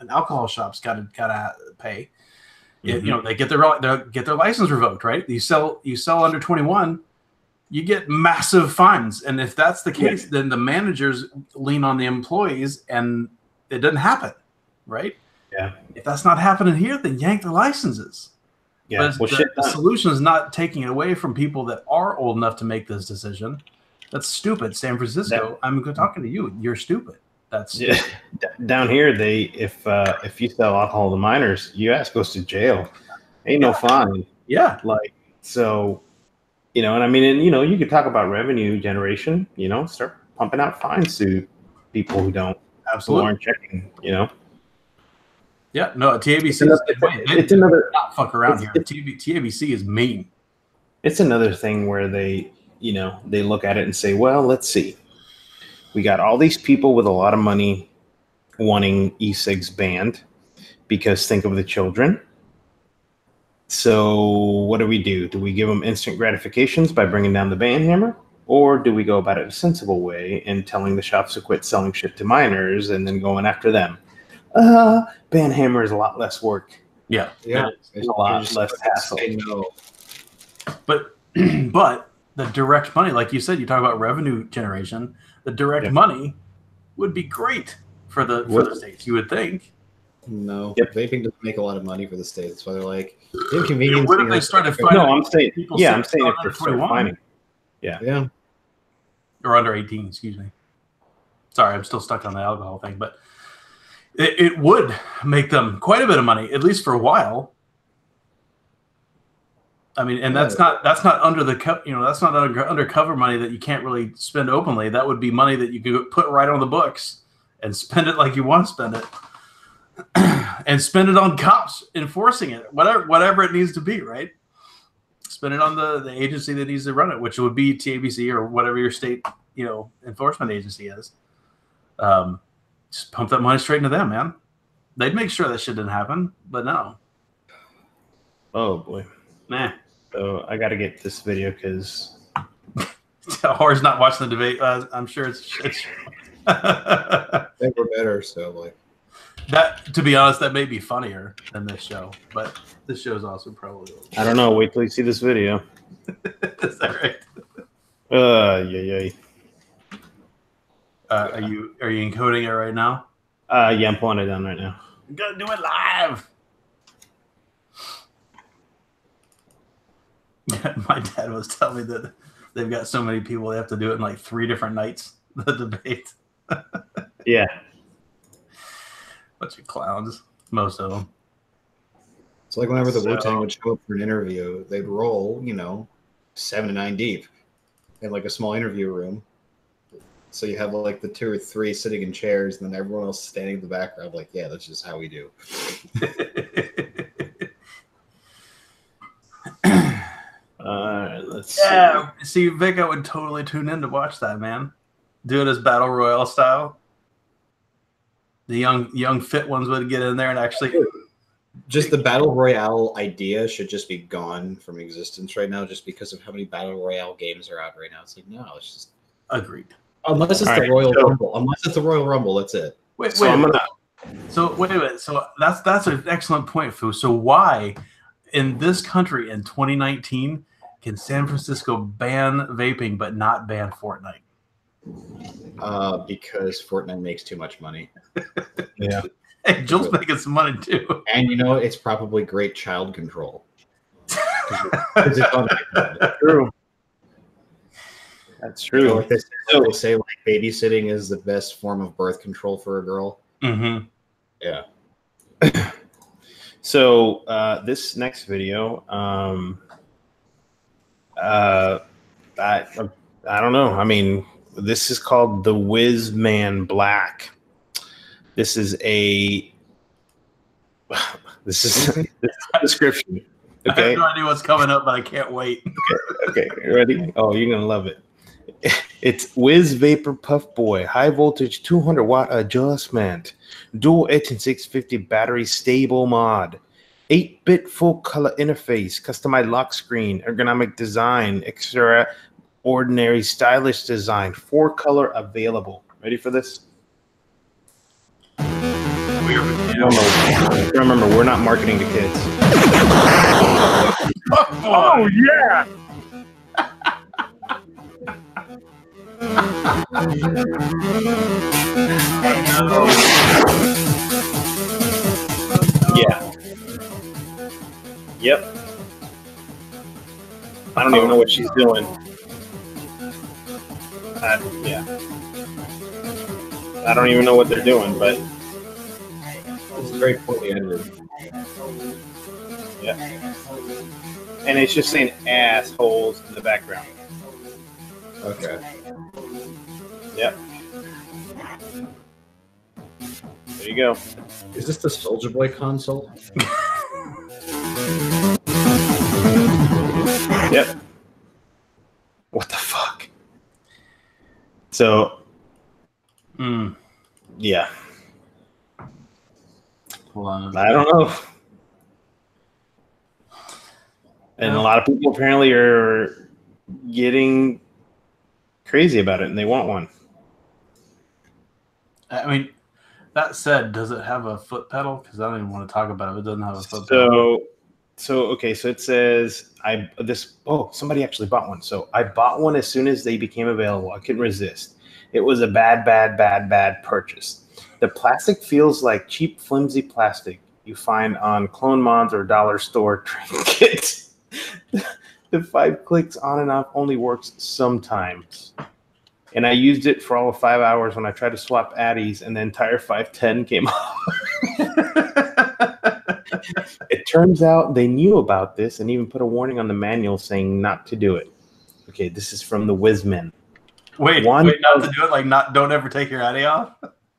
an alcohol shop's gotta pay. Mm-hmm. They get their license revoked, right? You sell under 21, you get massive fines, and if that's the case, then the managers lean on the employees, and it doesn't happen, right? Yeah. If that's not happening here, then yank the licenses. Yeah. But the solution is not taking it away from people that are old enough to make this decision. That's stupid. San Francisco, I'm talking to you. You're stupid. That's stupid. Down here. If you sell alcohol to minors, your ass goes to jail. Ain't no fine. Yeah. And I mean, and you could talk about revenue generation. Start pumping out fines to people who aren't checking. Yeah, no, TABC it's another not fuck around here. TABC is mean. It's another thing where they look at it and say, well, let's see. We got all these people with a lot of money wanting e-cigs banned because think of the children. So what do? Do we give them instant gratifications by bringing down the ban hammer? Or do we go about it a sensible way and telling the shops to quit selling shit to minors and then going after them? Ban hammer is a lot less work. Yeah. It's a lot less hassle. No. But the direct money, like you said, you talk about revenue generation. The direct money would be great for the states. You would think. No, vaping doesn't make a lot of money for the states. That's why they're like inconvenience. What if they started fining? No, I'm saying if they're still fining. Yeah. Or under 18, excuse me. Sorry, I'm still stuck on the alcohol thing, but it would make them quite a bit of money, at least for a while. I mean, and that's not under that's not undercover money that you can't really spend openly. That would be money that you could put right on the books and spend it like you want to spend it, and spend it on cops enforcing it, whatever it needs to be, right? Spend it on the agency that needs to run it, which would be TABC or whatever your state enforcement agency is. Just pump that money straight into them, man. They'd make sure that shit didn't happen, but no. Oh boy, Nah. So I got to get this video because Horror's not watching the debate. I'm sure it's I think we're better. So like that. To be honest, that may be funnier than this show, but this show is also probably. I don't know. Wait till you see this video. Is that right? Yeah. Are you encoding it right now? Yeah, I'm pulling it down right now. I'm gonna do it live. My dad was telling me that they've got so many people they have to do it in like 3 different nights. The debate. Yeah. Bunch of clowns, most of them. It's like whenever the Wu-Tang would show up for an interview, they'd roll, 7 to 9 deep in like a small interview room. So you have like the 2 or 3 sitting in chairs, and then everyone else standing in the background. Like, yeah, that's just how we do. Let's see. See, Vic, I would totally tune in to watch that, man. Do it as Battle Royale style. The young fit ones would get in there and actually... Just the Battle Royale idea should just be gone from existence right now just because of how many Battle Royale games are out right now. It's like, no, it's just... Agreed. Unless it's the Royal Rumble. Unless it's the Royal Rumble, that's it. Wait a minute. So that's an excellent point, Fu. So why, in this country in 2019, can San Francisco ban vaping but not ban Fortnite? Because Fortnite makes too much money. Yeah. Hey, Joel's making some money too. And it's probably great child control. It's True. That's true. Like they say like babysitting is the best form of birth control for a girl. Mm-hmm. Yeah. So this next video, I don't know. I mean, this is called the Whiz Man Black. This is a description. Okay. I have no idea what's coming up, but I can't wait. Okay. Ready? Oh, you're gonna love it. It's Whiz Vapor Puff Boy, high voltage 200 watt adjustment, dual 18650 battery stable mod, 8-bit full color interface, customized lock screen, ergonomic design, extraordinary stylish design, 4-color available. Ready for this? Remember, we're not marketing to kids. Oh yeah! Yeah. Yep. I don't even know what she's doing. Yeah. I don't even know what they're doing, but it's very poorly edited. Yeah. And it's just saying assholes in the background. Okay. Yep. There you go. Is this the Soldier Boy console? Yep. What the fuck? So, yeah. Hold on. I don't know. And a lot of people apparently are getting crazy about it, and they want one. I mean, that said, does it have a foot pedal? Because I don't even want to talk about it. It doesn't have a foot pedal. So it says somebody actually bought one. So I bought one as soon as they became available. I couldn't resist. It was a bad purchase. The plastic feels like cheap, flimsy plastic you find on Clone Mods or dollar store trinkets. The 5 clicks on and off only works sometimes. And I used it for all of 5 hours when I tried to swap Addies, and the entire 510 came off. It turns out they knew about this and even put a warning on the manual saying not to do it. Okay, this is from the Whizmen. Wait, not to do it? Like, don't ever take your Addy off?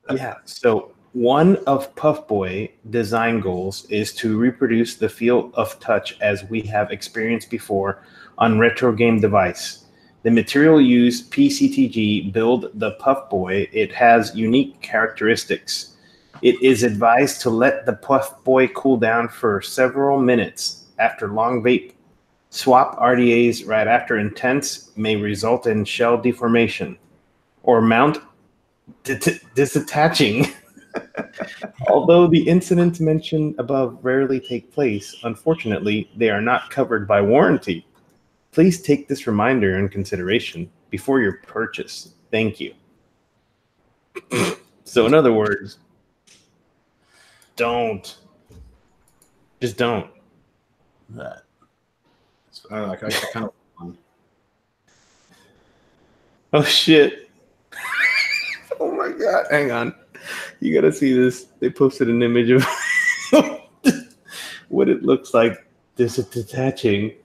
Yeah, so one of Puff Boy design goals is to reproduce the feel of touch as we have experienced before on retro game device. The material used, PCTG, build the Puff Boy. It has unique characteristics. It is advised to let the Puff Boy cool down for several minutes after long vape. Swap RDAs right after intense may result in shell deformation or mount disattaching. Although the incidents mentioned above rarely take place, unfortunately, they are not covered by warranty. Please take this reminder in consideration before your purchase. Thank you. So, in other words, don't. Just don't. That. I don't know, I kind of. Oh, shit. Oh, my God. Hang on. You got to see this. They posted an image of what it looks like disattaching.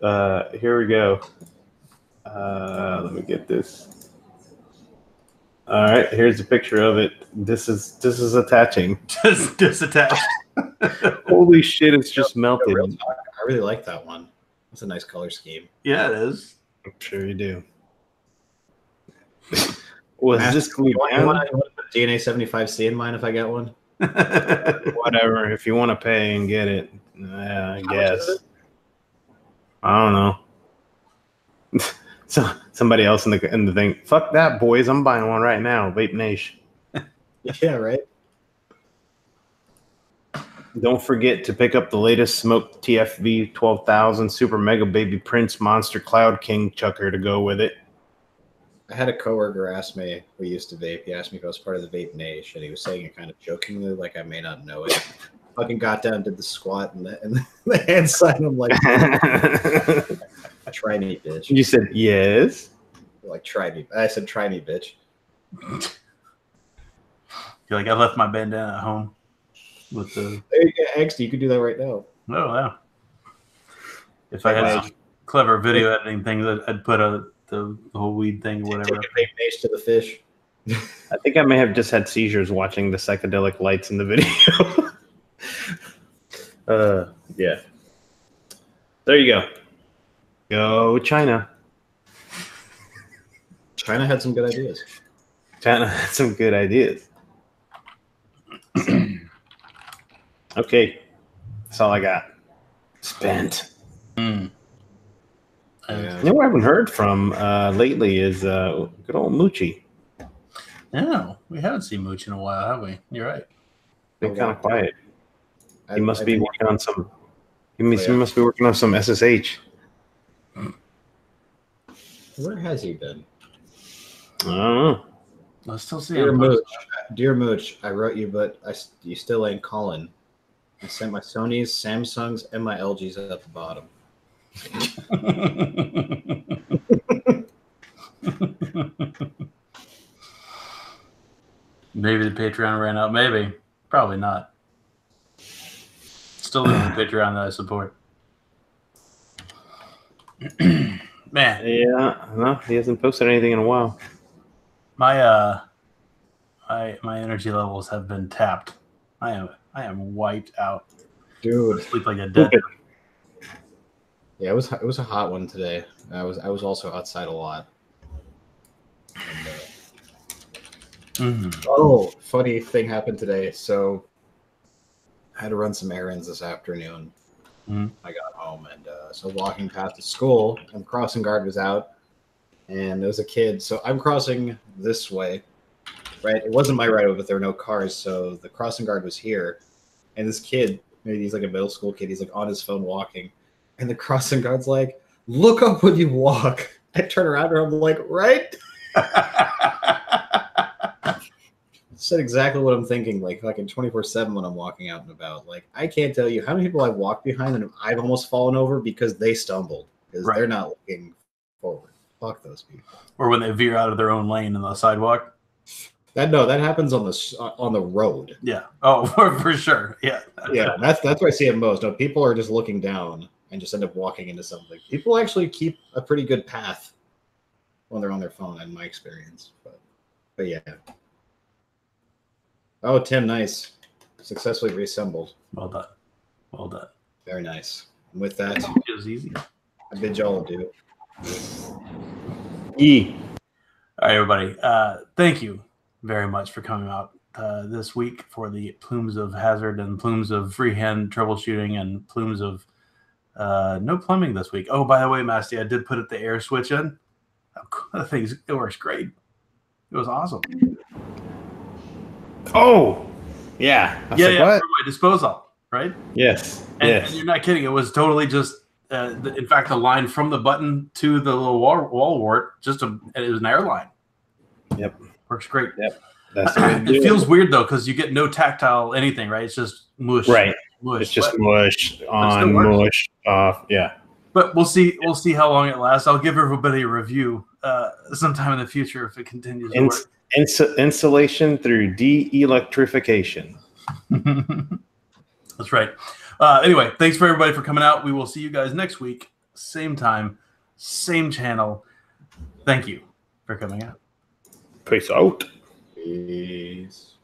Here we go. Let me get this. All right, here's a picture of it. This is attaching. Just disattached. Holy shit! It's just melted. I really like that one. That's a nice color scheme. Yeah, it is. I'm sure you do. Was this you want to put DNA 75C in mine if I get one? Whatever. If you want to pay and get it, I guess. I don't know. So somebody else in the thing. Fuck that, boys! I'm buying one right now. Vape Nation. Yeah, right. Don't forget to pick up the latest Smoke TFV 12,000 Super Mega Baby Prince Monster Cloud King Chucker to go with it. I had a coworker ask me, we used to vape, he asked me if I was part of the Vape Nation. He was saying it kind of jokingly, like I may not know it. Fucking got down, did the squat and the hand sign. I'm like, try me, bitch. You said yes. You're like, try me. I said, try me, bitch. You're like, I left my bandana at home with the. There you go, X. You could do that right now. Oh yeah. If I had some clever video editing things, I'd put the whole weed thing or whatever. Take a vape nation to the fish. I think I may have just had seizures watching the psychedelic lights in the video. Yeah. There you go. Go China. China had some good ideas. China had some good ideas. Okay. That's all I got. Spent. Mm. You know what I haven't heard from lately is good old Moochie. No, we haven't seen Mooch in a while, have we? You're right. Been kind of quiet. He must be working on some. He must be working on some SSH. Where has he been? I don't know. I still see Dear him. Mooch, dear Mooch, I wrote you, but you still ain't calling. I sent my Sonys, Samsungs, and my LGs at the bottom. Maybe the Patreon ran out. Maybe. Probably not. Still in the Patreon that I support. Man. Yeah, no, he hasn't posted anything in a while. My my energy levels have been tapped. I am wiped out. Dude, I sleep like a dead. Yeah, it was a hot one today. I was also outside a lot. And, Oh, funny thing happened today. So I had to run some errands this afternoon. I got home and so walking past the school, and the crossing guard was out, and there was a kid. So I'm crossing this way, right? It wasn't my right of way, but there were no cars, so the crossing guard was here, and this kid, maybe he's like a middle school kid, he's like on his phone walking, and the crossing guard's like, "Look up when you walk." I turn around and I'm like, "Right." Said exactly what I'm thinking, like fucking 24/7 when I'm walking out and about. Like, I can't tell you how many people I've walked behind and I've almost fallen over because they stumbled because they're not looking forward. Fuck those people. Or when they veer out of their own lane in the sidewalk. That happens on the road. Yeah. Oh, for sure. Yeah. Yeah, that's where I see it most. No, people are just looking down and just end up walking into something. People actually keep a pretty good path when they're on their phone, in my experience. But yeah. Oh, Tim, nice. Successfully reassembled. Well done. Well done. Very nice. And with that, it was easy. I bid y'all adieu. Yee. All right, everybody. Thank you very much for coming out this week for the Plumes of Hazard and Plumes of Freehand Troubleshooting and Plumes of no plumbing this week. Oh, by the way, Masty, I did put the air switch in. It works great. It was awesome. Oh, yeah. What? For my disposal, right? Yes. And you're not kidding. It was totally just, in fact, the line from the button to the little wall wart, and it was an air line. Yep. Works great. Yep. It feels weird, though, because you get no tactile anything, right? It's just mush. Right. Mush. It's just mush on, mush off. Yeah. But we'll see how long it lasts. I'll give everybody a review sometime in the future if it continues to work. Insulation through de-electrification. That's right. Anyway, thanks for everybody for coming out. We will see you guys next week. Same time, same channel. Thank you for coming out. Peace out. Peace.